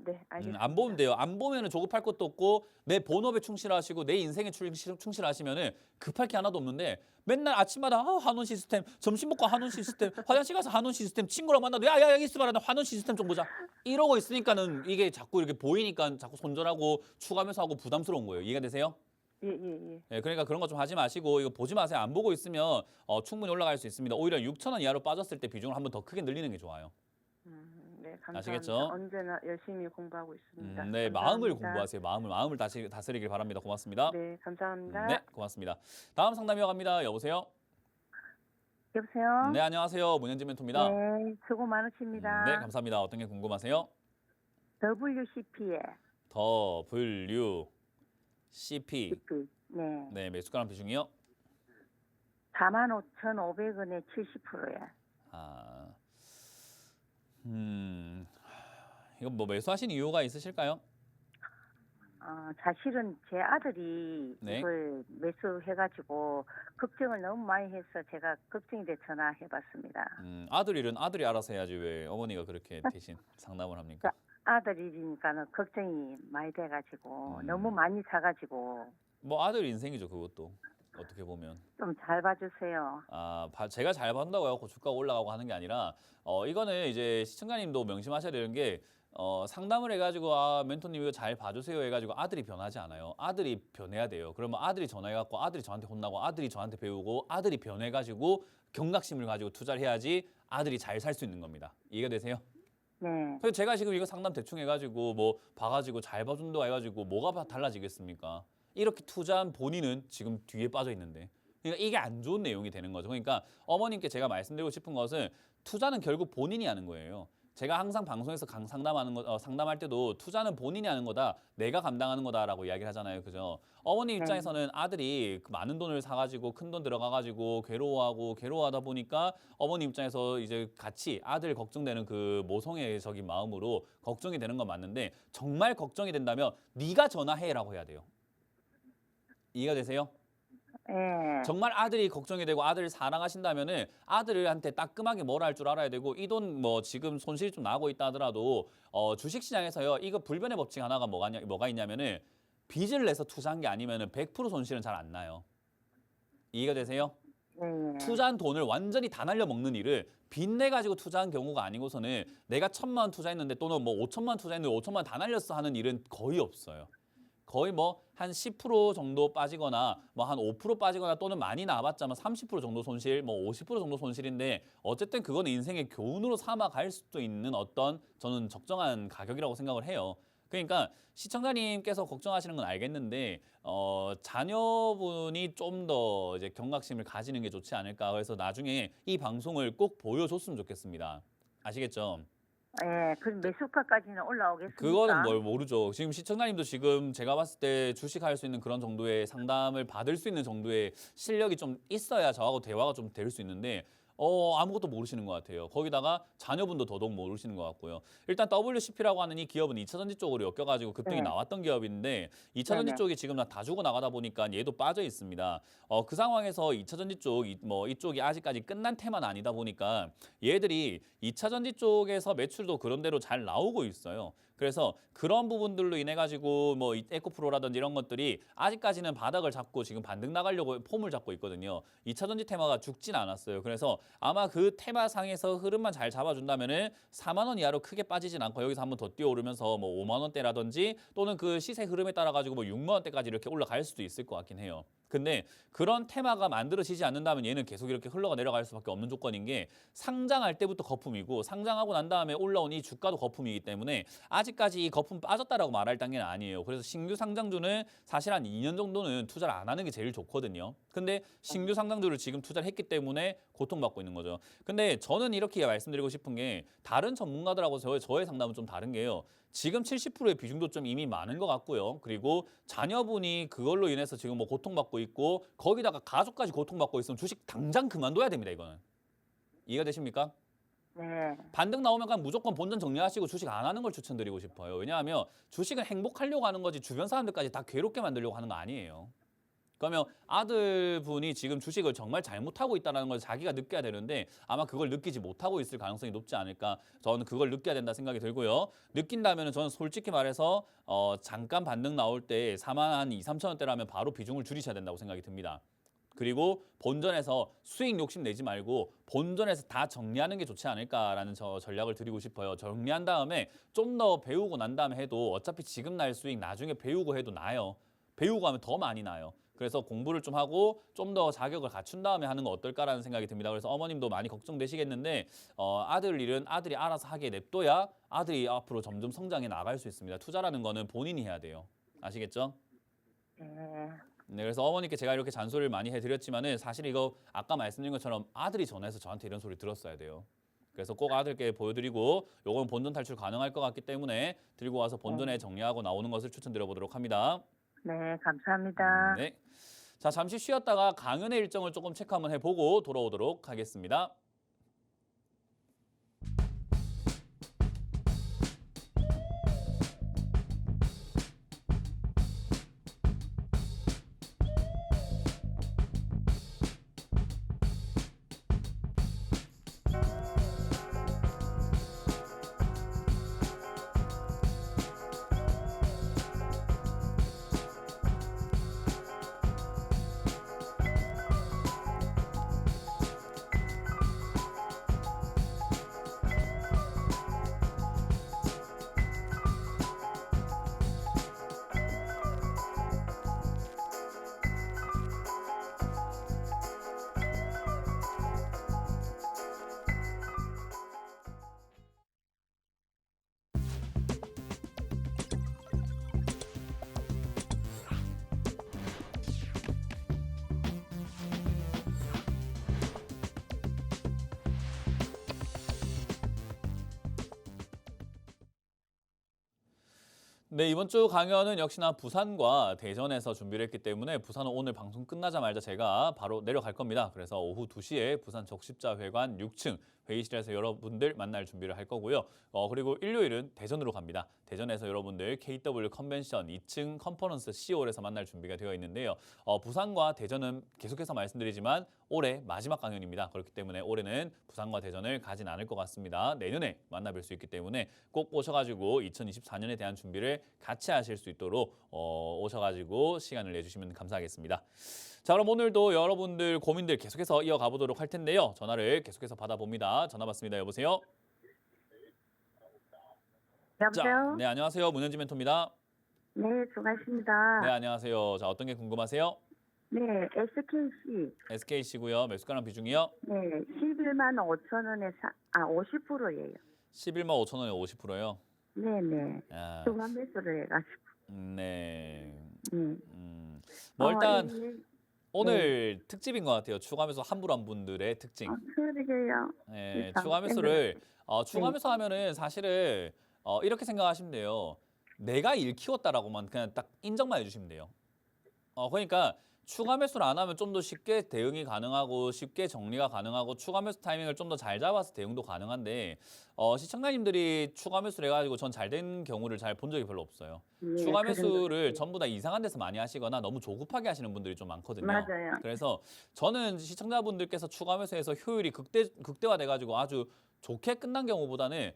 네, 알겠습니다. 안 보면 돼요. 안 보면은 조급할 것도 없고 내 본업에 충실하시고 내 인생에 충실하시면은 급할 게 하나도 없는데 맨날 아침마다 한원 시스템, 점심 먹고 한원 시스템, 화장실 가서 한원 시스템, 친구랑 만나도 야야 여기 있어봐라 나 한원 시스템 좀 보자 이러고 있으니까는 이게 자꾸 이렇게 보이니까 자꾸 손절하고 추가하면서 하고 부담스러운 거예요. 이해가 되세요? 예. 네, 그러니까 그런 거 좀 하지 마시고 이거 보지 마세요. 안 보고 있으면 충분히 올라갈 수 있습니다. 오히려 6,000원 이하로 빠졌을 때 비중을 한번 더 크게 늘리는 게 좋아요. 네, 감사합니다. 아시겠죠? 언제나 열심히 공부하고 있습니다. 네, 감사합니다. 마음을 공부하세요. 마음을 다스리길 바랍니다. 고맙습니다. 네, 감사합니다. 네, 고맙습니다. 다음 상담 이어갑니다. 여보세요? 여보세요? 네, 안녕하세요. 문현진 멘토입니다. 네, 수고 많으십니다. 네, 감사합니다. 어떤 게 궁금하세요? WCP에 WCP. 네. 네, 매수가랑 비중이요? 45,500원에 70%야. 이거 뭐 매수하신 이유가 있으실까요? 사실은 제 아들이 네. 이걸 매수해가지고 걱정을 너무 많이 해서 제가 걱정이 돼 전화해봤습니다. 아들 일은 아들이 알아서 해야지 왜 어머니가 그렇게 대신 상담을 합니까? 아들이니까는 걱정이 많이 돼가지고 너무 많이 사가지고 뭐 아들 인생이죠, 그것도. 어떻게 보면. 좀 잘 봐주세요. 제가 잘 받는다고 해갖고 주가가 올라가고 하는 게 아니라 이거는 이제 시청자님도 명심하셔야 되는 게 상담을 해가지고 멘토님 이거 잘 봐주세요 해가지고 아들이 변하지 않아요. 아들이 변해야 돼요. 그러면 아들이 전화해갖고 아들이 저한테 혼나고 아들이 저한테 배우고 아들이 변해가지고 경각심을 가지고 투자를 해야지 아들이 잘 살 수 있는 겁니다. 이해가 되세요? 네. 그래서 제가 지금 이거 상담 대충 해가지고 뭐 봐가지고 잘 봐준다고 해가지고 뭐가 달라지겠습니까? 이렇게 투자한 본인은 지금 뒤에 빠져 있는데. 그러니까 이게 안 좋은 내용이 되는 거죠. 그러니까 어머님께 제가 말씀드리고 싶은 것은 투자는 결국 본인이 하는 거예요. 제가 항상 방송에서 상담할 때도 투자는 본인이 하는 거다, 내가 감당하는 거다라고 이야기를 하잖아요, 그죠? 어머니 입장에서는 아들이 그 많은 돈을 사가지고 큰 돈 들어가가지고 괴로워하다 보니까 어머니 입장에서 이제 같이 아들 걱정되는 그 모성애적인 마음으로 걱정이 되는 건 맞는데 정말 걱정이 된다면 네가 전화해라고 해야 돼요. 이해가 되세요? 네. 정말 아들이 걱정이 되고 아들을 사랑하신다면은 아들한테 따끔하게 뭐라 할 줄 알아야 되고 이 돈 뭐 지금 손실이 좀 나고 있다 하더라도 주식시장에서요 이거 불변의 법칙 하나가 뭐가 있냐면은 빚을 내서 투자한 게 아니면은 100% 손실은 잘 안 나요. 이해가 되세요? 네. 투자한 돈을 완전히 다 날려먹는 일을 빚내 가지고 투자한 경우가 아니고서는 내가 1,000만 원 투자했는데 또는 뭐 5천만 원 투자했는데 5천만 원 다 날렸어 하는 일은 거의 없어요. 거의 뭐 한 10% 정도 빠지거나 뭐 한 5% 빠지거나 또는 많이 나와봤자 30% 정도 손실, 뭐 50% 정도 손실인데 어쨌든 그건 인생의 교훈으로 삼아갈 수도 있는 어떤 저는 적정한 가격이라고 생각을 해요. 그러니까 시청자님께서 걱정하시는 건 알겠는데 자녀분이 좀 더 이제 경각심을 가지는 게 좋지 않을까. 그래서 나중에 이 방송을 꼭 보여줬으면 좋겠습니다. 아시겠죠? 네, 그 매수가까지는 올라오겠습니까? 그거는 뭘 모르죠. 지금 시청자님도 지금 제가 봤을 때 주식할 수 있는 그런 정도의 상담을 받을 수 있는 정도의 실력이 좀 있어야 저하고 대화가 좀 될 수 있는데 아무것도 모르시는 것 같아요. 거기다가 자녀분도 더더욱 모르시는 것 같고요. 일단 WCP라고 하는 이 기업은 2차전지 쪽으로 엮여가지고 급등이 네. 나왔던 기업인데 2차전지 네네. 쪽이 지금 다 주고 나가다 보니까 얘도 빠져 있습니다. 그 상황에서 2차전지 쪽, 이쪽이 아직까지 끝난 테마는 아니다 보니까 얘들이 2차전지 쪽에서 매출도 그런대로 잘 나오고 있어요. 그래서 그런 부분들로 인해 가지고 뭐 에코프로라든지 이런 것들이 아직까지는 바닥을 잡고 지금 반등 나가려고 폼을 잡고 있거든요. 2차전지 테마가 죽진 않았어요. 그래서 아마 그 테마상에서 흐름만 잘 잡아준다면은 4만 원 이하로 크게 빠지진 않고 여기서 한번 더 뛰어오르면서 뭐 5만 원대라든지 또는 그 시세 흐름에 따라 가지고 뭐 6만 원대까지 이렇게 올라갈 수도 있을 것 같긴 해요. 근데 그런 테마가 만들어지지 않는다면 얘는 계속 이렇게 흘러가 내려갈 수밖에 없는 조건인 게 상장할 때부터 거품이고 상장하고 난 다음에 올라온 이 주가도 거품이기 때문에 아직까지 이 거품 빠졌다라고 말할 단계는 아니에요. 그래서 신규 상장주는 사실 한 2년 정도는 투자를 안 하는 게 제일 좋거든요. 근데 신규 상장주를 지금 투자를 했기 때문에 고통받고 있는 거죠. 근데 저는 이렇게 말씀드리고 싶은 게 다른 전문가들하고 저의 상담은 좀 다른 게요. 지금 70%의 비중도 좀 이미 많은 것 같고요. 그리고 자녀분이 그걸로 인해서 지금 뭐 고통받고 있고 거기다가 가족까지 고통받고 있으면 주식 당장 그만둬야 됩니다. 이거는. 이해가 되십니까? 네. 반등 나오면 그냥 무조건 본전 정리하시고 주식 안 하는 걸 추천드리고 싶어요. 왜냐하면 주식은 행복하려고 하는 거지 주변 사람들까지 다 괴롭게 만들려고 하는 거 아니에요. 그러면 아들분이 지금 주식을 정말 잘못하고 있다는 걸 자기가 느껴야 되는데 아마 그걸 느끼지 못하고 있을 가능성이 높지 않을까. 저는 그걸 느껴야 된다 생각이 들고요. 느낀다면 저는 솔직히 말해서 잠깐 반등 나올 때 4만 한 2, 3천 원대라면 바로 비중을 줄이셔야 된다고 생각이 듭니다. 그리고 본전에서 수익 욕심 내지 말고 본전에서 다 정리하는 게 좋지 않을까라는 전략을 드리고 싶어요. 정리한 다음에 좀 더 배우고 난 다음에 해도 어차피 지금 날 수익 나중에 배우고 해도 나요. 배우고 하면 더 많이 나요. 그래서 공부를 좀 하고 좀 더 자격을 갖춘 다음에 하는 거 어떨까라는 생각이 듭니다. 그래서 어머님도 많이 걱정되시겠는데 아들 일은 아들이 알아서 하게 냅둬야 아들이 앞으로 점점 성장해 나갈 수 있습니다. 투자라는 거는 본인이 해야 돼요. 아시겠죠? 네. 네, 그래서 어머니께 제가 이렇게 잔소리를 많이 해드렸지만은 사실 이거 아까 말씀드린 것처럼 아들이 전화해서 저한테 이런 소리 들었어야 돼요. 그래서 꼭 아들께 보여드리고 요건 본전 탈출 가능할 것 같기 때문에 들고 와서 본전에 정리하고 나오는 것을 추천드려보도록 합니다. 네, 감사합니다. 네. 자, 잠시 쉬었다가 강연의 일정을 조금 체크 한번 해보고 돌아오도록 하겠습니다. 네, 이번 주 강연은 역시나 부산과 대전에서 준비를 했기 때문에 부산은 오늘 방송 끝나자마자 제가 바로 내려갈 겁니다. 그래서 오후 2시에 부산 적십자회관 6층 회의실에서 여러분들 만날 준비를 할 거고요. 그리고 일요일은 대전으로 갑니다. 대전에서 여러분들 KW 컨벤션 2층 컨퍼런스 C홀에서 만날 준비가 되어 있는데요. 부산과 대전은 계속해서 말씀드리지만 올해 마지막 강연입니다. 그렇기 때문에 올해는 부산과 대전을 가진 않을 것 같습니다. 내년에 만나뵐 수 있기 때문에 꼭 오셔가지고 2024년에 대한 준비를 같이 하실 수 있도록 오셔가지고 시간을 내주시면 감사하겠습니다. 자, 그럼 오늘도 여러분들 고민들 계속해서 이어가 보도록 할 텐데요. 전화를 계속해서 받아봅니다. 전화 받습니다. 여보세요? 여보세요? 자, 네, 안녕하세요. 문현지 멘토입니다. 네, 수고하십니다. 네, 안녕하세요. 자, 어떤 게 궁금하세요? 네, SKC. SKC고요. 매수가랑 비중이요? 네, 11만 5천 원에 50%예요. 11만 5천 원에 50%요. 네네. 아, 중간 매수를 해가지고. 네. 네. 뭐 일단 이게- 오늘 특집인 것 같아요. 추가 매수 환불한 분들의 특징. 그러게요. 네, 일단 추가 매수를 추가 매수 하면은 사실은 이렇게 생각하시면 돼요. 내가 일 키웠다라고만 그냥 딱 인정만 해주시면 돼요. 그러니까 추가 매수를 안 하면 좀 더 쉽게 대응이 가능하고 쉽게 정리가 가능하고 추가 매수 타이밍을 좀 더 잘 잡아서 대응도 가능한데 시청자님들이 추가 매수를 해가지고 전 잘 된 경우를 잘 본 적이 별로 없어요. 네, 추가 그 매수를 정도. 전부 다 이상한 데서 많이 하시거나 너무 조급하게 하시는 분들이 좀 많거든요. 맞아요. 그래서 저는 시청자분들께서 추가 매수해서 효율이 극대화돼가지고 아주 좋게 끝난 경우보다는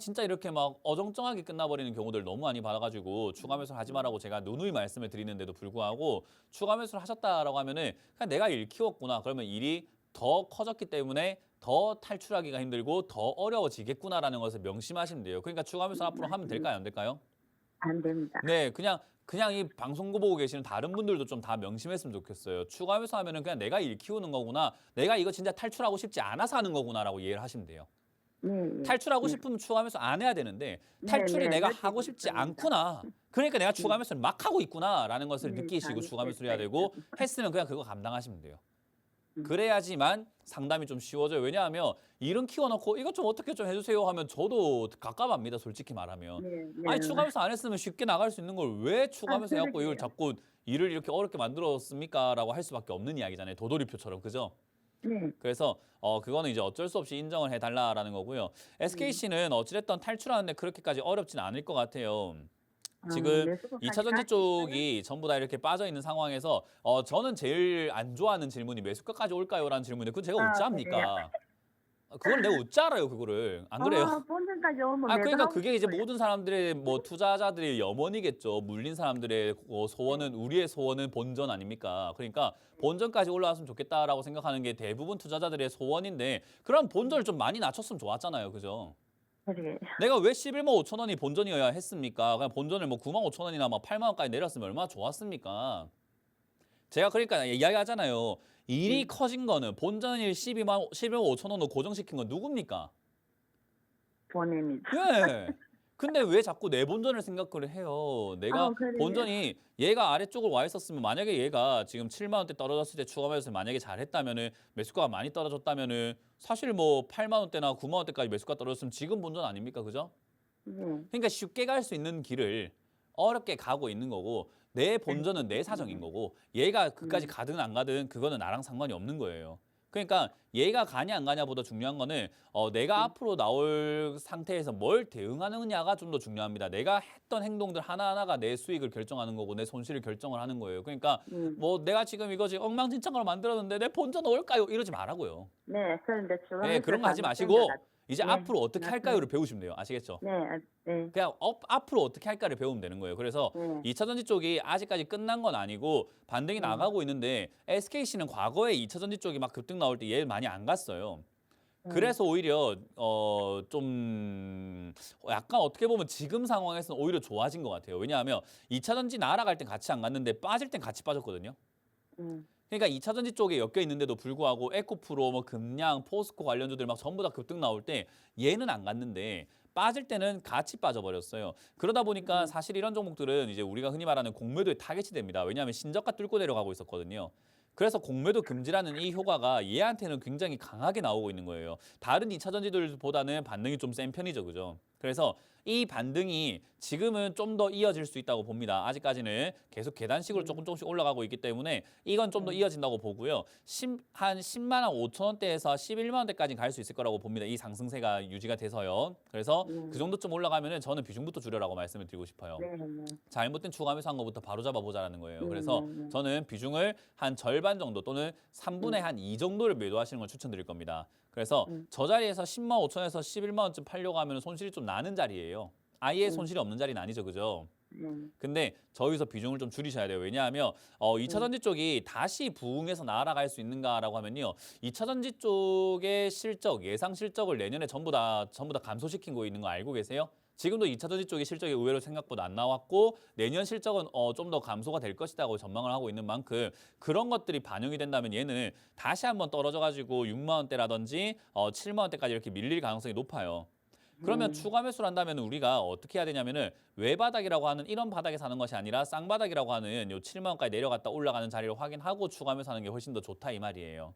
진짜 이렇게 막 어정쩡하게 끝나버리는 경우들 너무 많이 받아가지고 추가 매수를 하지 말라고 제가 누누이 말씀을 드리는데도 불구하고 추가 매수를 하셨다라고 하면은 그냥 내가 일 키웠구나. 그러면 일이 더 커졌기 때문에 더 탈출하기가 힘들고 더 어려워지겠구나라는 것을 명심하시면 돼요. 그러니까 추가 매수 앞으로 하면 될까요? 안 될까요? 안 됩니다. 네, 그냥 이 방송국 보고 계시는 다른 분들도 좀 다 명심했으면 좋겠어요. 추가 매수 하면은 그냥 내가 일 키우는 거구나. 내가 이거 진짜 탈출하고 싶지 않아서 하는 거구나라는 이해를 하시면 돼요. 네. 탈출하고 싶으면 추가 매수 안 해야 되는데 탈출이 네, 내가 그렇게 하고 싶지 생각합니다. 않구나. 그러니까 내가 추가 매수를 막 하고 있구나라는 것을 네, 느끼시고 잘못했어요. 추가 매수를 해야 되고 했으면 그냥 그거 감당하시면 돼요. 음. 그래야지만 상담이 좀 쉬워져요. 왜냐하면 일은 키워놓고 이것 좀 어떻게 좀 해주세요 하면 저도 갑갑합니다. 솔직히 말하면. 네, 네. 아니 추가 매수 안 했으면 쉽게 나갈 수 있는 걸 왜 추가 매수 해갖고 이걸 그러게요. 자꾸 일을 이렇게 어렵게 만들었습니까? 라고 할 수밖에 없는 이야기잖아요. 도돌이표처럼. 그죠? 네. 그래서 그거는 이제 어쩔 수 없이 인정을 해달라라는 거고요. SKC는 어찌됐든 탈출하는데 그렇게까지 어렵진 않을 것 같아요. 지금 매수가 2차 전지 같이 쪽이 전부 다 이렇게 빠져 있는 상황에서 저는 제일 안 좋아하는 질문이 매수가까지 올까요라는 질문인데 그건 제가 어찌합니까? 그걸 내가 어찌 알아요 그거를. 안 그래요? 본전까지 오면 그러니까 매도하고 그게 이제 싶어요. 모든 사람들의 뭐 투자자들의 염원이겠죠. 물린 사람들의 소원은 우리의 소원은 본전 아닙니까? 그러니까 본전까지 올라왔으면 좋겠다라고 생각하는 게 대부분 투자자들의 소원인데 그럼 본전을 좀 많이 낮췄으면 좋았잖아요. 그죠? 그래. 내가 왜 11만 5천 원이 본전이어야 했습니까? 그냥 본전을 뭐 9만 5천 원이나 막 8만 원까지 내렸으면 얼마나 좋았습니까? 제가 그러니까 이야기하잖아요. 일이 커진 거는 본전일 11만 5천 원으로 고정시킨 건 누굽니까? 보냅니다. 예. 근데 왜 자꾸 내 본전을 생각을 해요? 내가 그래요. 본전이 얘가 아래쪽으로 와 있었으면 만약에 얘가 지금 7만 원대 떨어졌을 때 추가 매수를 만약에 잘했다면은 매수가가 많이 떨어졌다면은 사실 뭐 8만 원대나 9만 원대까지 매수가 떨어졌으면 지금 본전 아닙니까? 그죠? 네. 그러니까 쉽게 갈 수 있는 길을 어렵게 가고 있는 거고 내 본전은 내 사정인 거고 얘가 그까지 가든 안 가든 그거는 나랑 상관이 없는 거예요. 그러니까 얘가 가냐 안 가냐보다 중요한 거는 내가 앞으로 나올 상태에서 뭘 대응하느냐가 좀 더 중요합니다. 내가 했던 행동들 하나하나가 내 수익을 결정하는 거고 내 손실을 결정을 하는 거예요. 그러니까 뭐 내가 지금 이거 지금 엉망진창으로 만들었는데 내 본전 올까요? 이러지 말라고요. 네, 그런데 네, 그런 거 하지 마시고 이제 네, 앞으로 어떻게 맞아요. 할까요를 배우시면 돼요. 아시겠죠? 네, 네. 그냥 앞으로 어떻게 할까를 배우면 되는 거예요. 그래서 네. 2차 전지 쪽이 아직까지 끝난 건 아니고 반등이 나가고 있는데 SKC는 과거에 2차 전지 쪽이 막 급등 나올 때 얘 많이 안 갔어요. 그래서 오히려 좀 약간 어떻게 보면 지금 상황에서는 오히려 좋아진 것 같아요. 왜냐하면 2차 전지 날아갈 땐 같이 안 갔는데 빠질 땐 같이 빠졌거든요. 그러니까 2차 전지 쪽에 엮여 있는데도 불구하고 에코프로, 뭐 금양, 포스코 관련주들 막 전부 다 급등 나올 때 얘는 안 갔는데 빠질 때는 같이 빠져버렸어요. 그러다 보니까 사실 이런 종목들은 이제 우리가 흔히 말하는 공매도에 타겟이 됩니다. 왜냐하면 신저가 뚫고 내려가고 있었거든요. 그래서 공매도 금지라는 이 효과가 얘한테는 굉장히 강하게 나오고 있는 거예요. 다른 2차 전지들보다는 반등이 좀 센 편이죠. 그죠? 그래서 이 반등이 지금은 좀 더 이어질 수 있다고 봅니다. 아직까지는 계속 계단식으로 조금씩 올라가고 있기 때문에 이건 좀 더 이어진다고 보고요. 한 10만 원 5천 원대에서 11만 원대까지 갈 수 있을 거라고 봅니다. 이 상승세가 유지가 돼서요. 그래서 그 정도쯤 올라가면은 저는 비중부터 줄여라고 말씀을 드리고 싶어요. 네, 네. 잘못된 추가 매수한 것부터 바로 잡아보자라는 거예요. 그래서 저는 비중을 한 절반 정도 또는 3분의 한 2 정도를 매도하시는 걸 추천드릴 겁니다. 그래서 저 자리에서 10만 5천에서 11만 원쯤 팔려고 하면 손실이 좀 나는 자리예요. 아예 손실이 없는 자리는 아니죠, 그죠? 근데 저기서 비중을 좀 줄이셔야 돼요. 왜냐하면 2차 전지 쪽이 다시 부흥해서 날아갈 수 있는가라고 하면요. 2차 전지 쪽의 실적, 예상 실적을 내년에 전부 다 감소시키고 있는 거 알고 계세요? 지금도 2차 전지 쪽의 실적이 의외로 생각보다 안 나왔고 내년 실적은 좀 더 감소가 될 것이라고 전망을 하고 있는 만큼 그런 것들이 반영이 된다면 얘는 다시 한번 떨어져가지고 6만 원대라든지 7만 원대까지 이렇게 밀릴 가능성이 높아요. 그러면 추가 매수를 한다면 우리가 어떻게 해야 되냐면은 외바닥이라고 하는 이런 바닥에 사는 것이 아니라 쌍바닥이라고 하는 요 7만 원까지 내려갔다 올라가는 자리를 확인하고 추가 매수하는 게 훨씬 더 좋다 이 말이에요.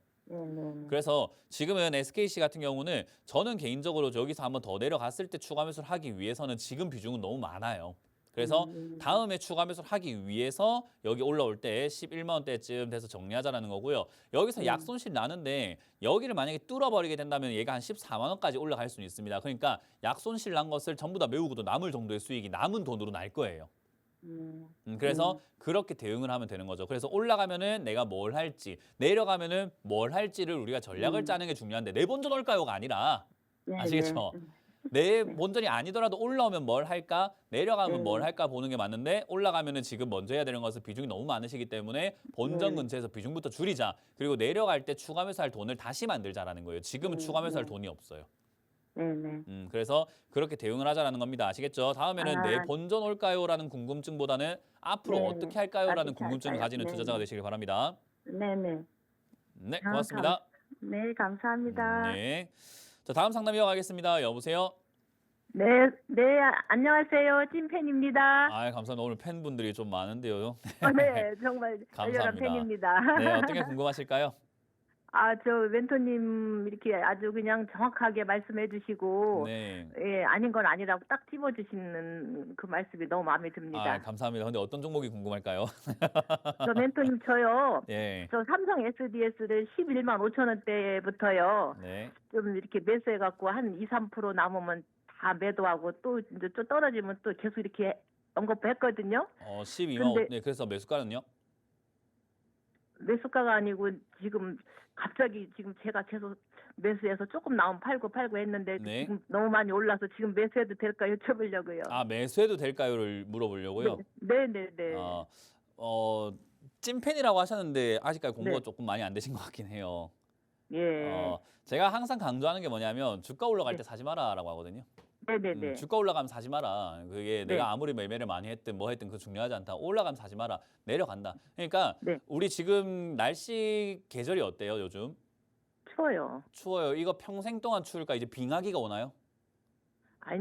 그래서 지금은 SKC 같은 경우는 저는 개인적으로 여기서 한번 더 내려갔을 때 추가 매수를 하기 위해서는 지금 비중은 너무 많아요. 그래서 다음에 추가 매수를 하기 위해서 여기 올라올 때 11만 원대쯤 돼서 정리하자라는 거고요. 여기서 약손실 나는데 여기를 만약에 뚫어버리게 된다면 얘가 한 14만 원까지 올라갈 수는 있습니다. 그러니까 약손실 난 것을 전부 다 메우고도 남을 정도의 수익이 남은 돈으로 날 거예요. 그래서 그렇게 대응을 하면 되는 거죠. 그래서 올라가면은 내가 뭘 할지, 내려가면은 뭘 할지를 우리가 전략을 짜는 게 중요한데 내 본전 올까요가 아니라 아시겠죠? 내 본전이 아니더라도 올라오면 뭘 할까, 내려가면 뭘 할까 보는 게 맞는데 올라가면은 지금 먼저 해야 되는 것은 비중이 너무 많으시기 때문에 본전 근처에서 비중부터 줄이자. 그리고 내려갈 때 추가 매수할 돈을 다시 만들자라는 거예요. 지금은 추가 매수할 돈이 없어요. 그래서 그렇게 대응을 하자라는 겁니다. 아시겠죠? 다음에는 내 본전 올까요라는 궁금증보다는 앞으로 어떻게 할까요라는 궁금증을 가지는 투자자가 되시길 바랍니다. 네네. 네, 고맙습니다. 네, 감사합니다. 네. 자, 다음 상담 이어가겠습니다. 여보세요? 네, 네, 안녕하세요. 찐팬입니다. 아, 감사합니다. 오늘 팬분들이 좀 많은데요. 네, 정말 열렬한 감사합니다. 팬입니다. 네, 어떻게 궁금하실까요? 저 멘토님 이렇게 아주 그냥 정확하게 말씀해 주시고, 네. 예, 아닌 건 아니라고 딱 집어주시는 그 말씀이 너무 마음에 듭니다. 아, 감사합니다. 근데 어떤 종목이 궁금할까요? 저 멘토님 저요. 예. 저 삼성 SDS를 11만 5천 원대부터요. 네. 좀 이렇게 매수해갖고 한 2, 3% 남으면 다 매도하고 또 이제 또 떨어지면 또 계속 이렇게 언급했거든요. 12만 근데- 네, 그래서 매수가는요? 매수가가 아니고 지금 갑자기 지금 제가 계속 매수해서 조금 나오면 팔고 했는데 네. 지금 너무 많이 올라서 지금 매수해도 될까 여쭤보려고요. 아, 매수해도 될까요를 물어보려고요. 네네네. 찐팬이라고 하셨는데 아직까지 공부가 네. 조금 많이 안 되신 것 같긴 해요. 예. 제가 항상 강조하는 게 뭐냐면 주가 올라갈 네. 때 사지 마라라고 하거든요. 네네네. 주가 올라가면 사지 마라. 그게 네. 내가 아무리 매매를 많이 했든 뭐 했든 그 중요하지 않다. 올라가면 사지 마라. 내려간다. 그러니까 네. 우리 지금 날씨 계절이 어때요, 요즘? 추워요. 추워요. 이거 평생 동안 추울까? 이제 빙하기가 오나요?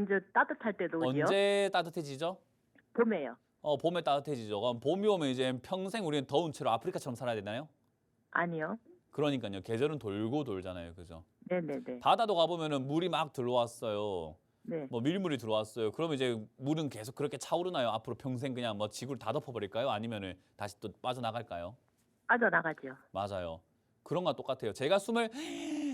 이제 따뜻할 때도 오죠. 언제 따뜻해지죠? 봄에요. 봄에 따뜻해지죠. 그럼 봄이 오면 이제 평생 우리는 더운 채로 아프리카처럼 살아야 되나요? 아니요. 그러니까요. 계절은 돌고 돌잖아요. 그죠? 네네네. 바다도 가보면은 물이 막 들어왔어요. 네. 뭐 밀물이 들어왔어요. 그러면 이제 물은 계속 그렇게 차오르나요? 앞으로 평생 그냥 뭐 지구를 다 덮어버릴까요? 아니면은 다시 또 빠져나갈까요? 빠져나가죠. 맞아요. 그런 거랑 똑같아요. 제가 숨을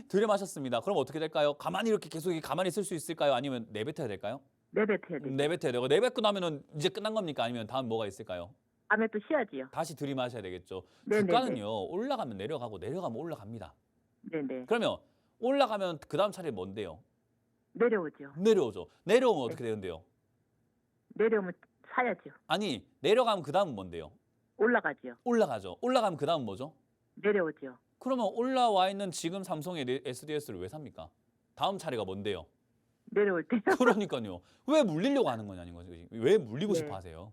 들여 마셨습니다. 그럼 어떻게 될까요? 가만히 이렇게 계속 가만히 있을 수 있을까요? 아니면 내뱉어야 될까요? 내뱉어야 돼요. 내뱉어야 되고 내뱉고 나면은 이제 끝난 겁니까? 아니면 다음 뭐가 있을까요? 밤에 또 쉬어야지요. 다시 들이마셔야 되겠죠. 네네네. 주가는요. 올라가면 내려가고 내려가면 올라갑니다. 네네. 그러면 올라가면 그 다음 차례 뭔데요? 내려오죠. 내려오죠. 내려오면 어떻게 되는데요? 내려오면 사야죠. 아니 내려가면 그 다음은 뭔데요? 올라가죠. 올라가죠. 올라가면 그 다음 뭐죠? 내려오죠. 그러면 올라와 있는 지금 삼성의 SDS를 왜 삽니까? 다음 차례가 뭔데요? 내려올 때. 그러니까요. 왜 물리려고 하는 거냐는 거죠. 왜 물리고 네. 싶어 하세요?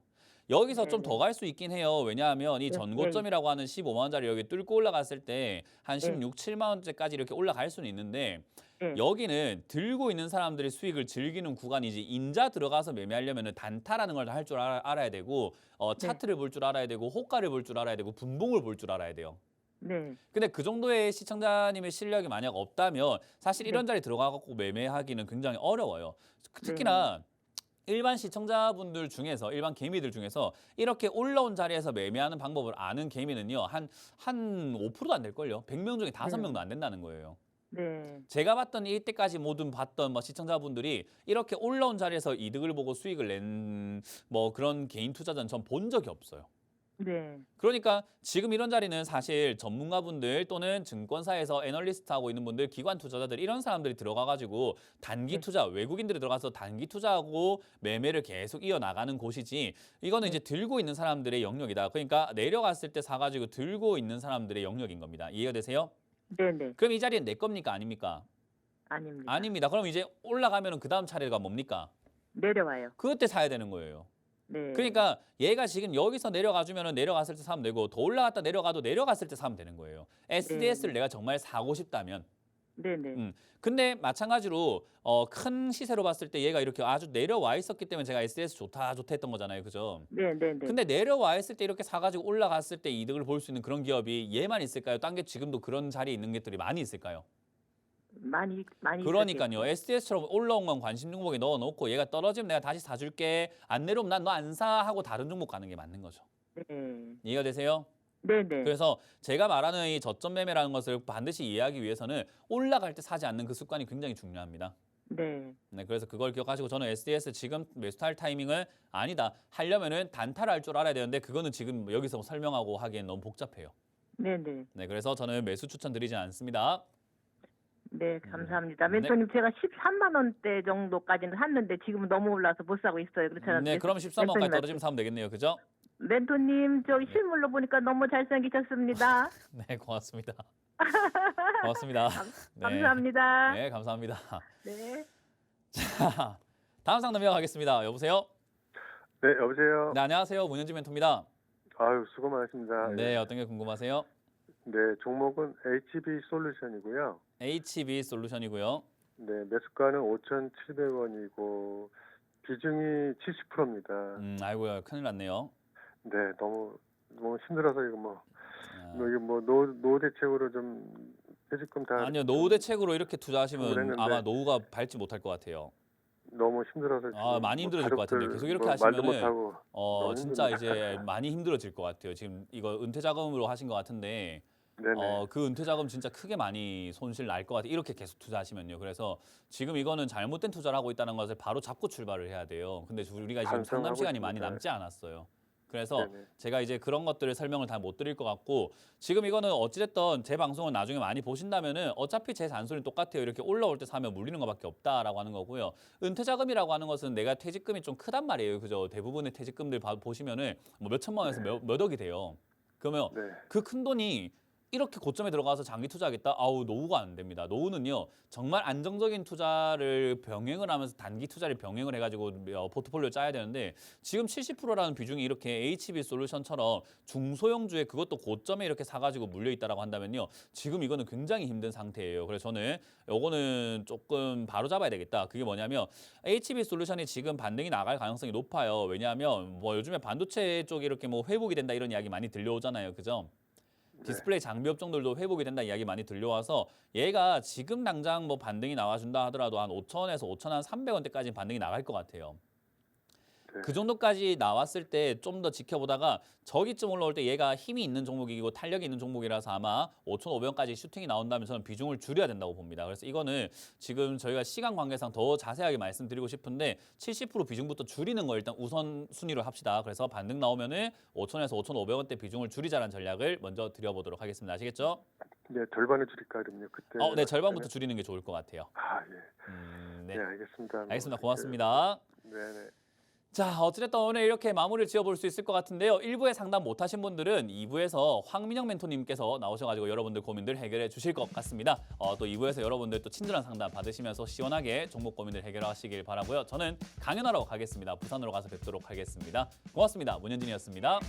여기서 좀 네, 더 갈 수 있긴 해요. 왜냐하면 이 네, 전고점이라고 하는 15만 원짜리 여기 뚫고 올라갔을 때 한 네. 16, 7만 원대까지 이렇게 올라갈 수는 있는데 네. 여기는 들고 있는 사람들이 수익을 즐기는 구간이지 인자 들어가서 매매하려면 단타라는 걸 할 줄 알아야 되고 차트를 볼 줄 알아야 되고 호가를 볼 줄 알아야 되고 분봉을 볼 줄 알아야 돼요. 네. 근데 그 정도의 시청자님의 실력이 만약 없다면 사실 이런 네. 자리 들어가갖고 매매하기는 굉장히 어려워요. 네. 특히나 일반 시청자분들 중에서 일반 개미들 중에서 이렇게 올라온 자리에서 매매하는 방법을 아는 개미는요 한 5%도 안 될걸요. 100명 중에 5명도 안 된다는 거예요. 네. 제가 봤던 이때까지 모든 봤던 뭐 시청자분들이 이렇게 올라온 자리에서 이득을 보고 수익을 낸 뭐 그런 개인 투자자는 전 본 적이 없어요. 네. 그러니까 지금 이런 자리는 사실 전문가분들 또는 증권사에서 애널리스트 하고 있는 분들, 기관 투자자들 이런 사람들이 들어가가지고 단기 네. 투자, 외국인들이 들어가서 단기 투자하고 매매를 계속 이어나가는 곳이지 이거는 이제 들고 있는 사람들의 영역이다. 그러니까 내려갔을 때 사가지고 들고 있는 사람들의 영역인 겁니다. 이해가 되세요? 네네. 그럼 이 자리는 내 겁니까? 아닙니까? 아닙니다. 아닙니다. 그럼 이제 올라가면 그 다음 차례가 뭡니까? 내려와요. 그때 사야 되는 거예요. 네. 그러니까 얘가 지금 여기서 내려가 주면은 내려갔을 때 사면 되고 더 올라갔다 내려가도 내려갔을 때 사면 되는 거예요. SDS를 내가 정말 사고 싶다면. 네네. 근데 마찬가지로 큰 시세로 봤을 때 얘가 이렇게 아주 내려와 있었기 때문에 제가 SDS 좋다 했던 거잖아요. 그죠? 네네네. 근데 내려와 있을 때 이렇게 사가지고 올라갔을 때 이득을 볼 수 있는 그런 기업이 얘만 있을까요? 딴 게 지금도 그런 자리에 있는 것들이 많이 있을까요? 많이 그러니까요. SDS처럼 올라온 건 관심 종목에 넣어놓고 얘가 떨어지면 내가 다시 사줄게. 안 내려오면 난 너 안 사 하고 다른 종목 가는 게 맞는 거죠. 네. 이해가 되세요? 네네. 그래서 제가 말하는 이 저점 매매라는 것을 반드시 이해하기 위해서는 올라갈 때 사지 않는 그 습관이 굉장히 중요합니다. 네. 네, 그래서 그걸 기억하시고 저는 SDS 지금 매수할 타이밍은 아니다. 하려면은 단타를 할 줄 알아야 되는데 그거는 지금 여기서 설명하고 하기엔 너무 복잡해요. 네네. 네, 그래서 저는 매수 추천드리진 않습니다. 네, 감사합니다. 네. 멘토님 제가 13만 원대 정도까지는 샀는데 지금은 너무 올라서 못 사고 있어요. 그래서 네, 그럼 13만원까지 떨어지면 사면 되겠네요. 그죠? 멘토님 저기 실물로 보니까 너무 잘생기셨습니다. 네, 고맙습니다. 고맙습니다. 네. 감사합니다. 네, 감사합니다. 네. 자, 다음 상담 이어가겠습니다. 여보세요? 네, 여보세요. 네, 안녕하세요. 문현진 멘토입니다. 아유, 수고 많으십니다. 네, 어떤 게 궁금하세요? 네, 종목은 HB 솔루션이고요. HB 솔루션이고요. 네, 매수가는 5,700원이고 비중이 70%입니다. 아이고야, 큰일 났네요. 네, 너무 힘들어서 이거 아, 이게 노후 대책으로 좀 퇴직금 다 아니요, 노후 대책으로 이렇게 투자하시면 했는데 아마 노후가 밟지 못할 것 같아요. 너무 힘들어서 아, 지금 많이 힘들어질 것 같은데 계속 이렇게 말도 하시면은 못하고 너무 진짜 힘듭니다. 이제 많이 힘들어질 것 같아요. 지금 이거 은퇴 자금으로 하신 것 같은데 네네. 그 은퇴 자금 진짜 크게 많이 손실 날 것 같아요. 이렇게 계속 투자하시면요. 그래서 지금 이거는 잘못된 투자를 하고 있다는 것을 바로 잡고 출발을 해야 돼요. 근데 우리가 지금 상담 반성하고 시간이 많이 있습니다. 남지 않았어요. 그래서 네네. 제가 이제 그런 것들을 설명을 다 못 드릴 것 같고 지금 이거는 어찌됐든 제 방송을 나중에 많이 보신다면은 어차피 제 잔소리는 똑같아요. 이렇게 올라올 때 사면 물리는 것밖에 없다라고 하는 거고요. 은퇴 자금이라고 하는 것은 내가 퇴직금이 좀 크단 말이에요. 그죠? 대부분의 퇴직금들 보시면은 뭐 몇 천만 원에서 몇 억이 돼요. 그러면 네. 그 큰 돈이 이렇게 고점에 들어가서 장기 투자하겠다? 아우, 노후가 안 됩니다. 노후는요, 정말 안정적인 투자를 병행을 하면서 단기 투자를 병행을 해가지고 포트폴리오 짜야 되는데 지금 70%라는 비중이 이렇게 HB 솔루션처럼 중소형주에 그것도 고점에 이렇게 사가지고 물려있다라고 한다면요, 지금 이거는 굉장히 힘든 상태예요. 그래서 저는 요거는 조금 바로 잡아야 되겠다. 그게 뭐냐면 HB 솔루션이 지금 반등이 나갈 가능성이 높아요. 왜냐하면 뭐 요즘에 반도체 쪽이 이렇게 뭐 회복이 된다 이런 이야기 많이 들려오잖아요. 그죠? 디스플레이 장비 업종들도 회복이 된다 이야기 많이 들려와서 얘가 지금 당장 뭐 반등이 나와준다 하더라도 한 5,000원에서 5,300원대까지 반등이 나갈 것 같아요. 네. 그 정도까지 나왔을 때 좀 더 지켜보다가 저기쯤 올라올 때 얘가 힘이 있는 종목이고 탄력이 있는 종목이라서 아마 5,500원까지 슈팅이 나온다면 저는 비중을 줄여야 된다고 봅니다. 그래서 이거는 지금 저희가 시간 관계상 더 자세하게 말씀드리고 싶은데 70% 비중부터 줄이는 거 일단 우선 순위로 합시다. 그래서 반등 나오면은 5,000에서 5,500원대 비중을 줄이자라는 전략을 먼저 드려보도록 하겠습니다. 아시겠죠? 네, 절반을 줄일까 그럼요. 그때. 네, 절반부터 줄이는 게 좋을 것 같아요. 아, 예. 네. 네, 알겠습니다. 알겠습니다. 고맙습니다. 네네. 자, 어찌됐든 오늘 이렇게 마무리를 지어볼 수 있을 것 같은데요. 1부에 상담 못하신 분들은 2부에서 황민영 멘토님께서 나오셔가지고 여러분들 고민들 해결해 주실 것 같습니다. 또 2부에서 여러분들 또 친절한 상담 받으시면서 시원하게 종목 고민들 해결하시길 바라고요. 저는 강연하러 가겠습니다. 부산으로 가서 뵙도록 하겠습니다. 고맙습니다. 문현진이었습니다.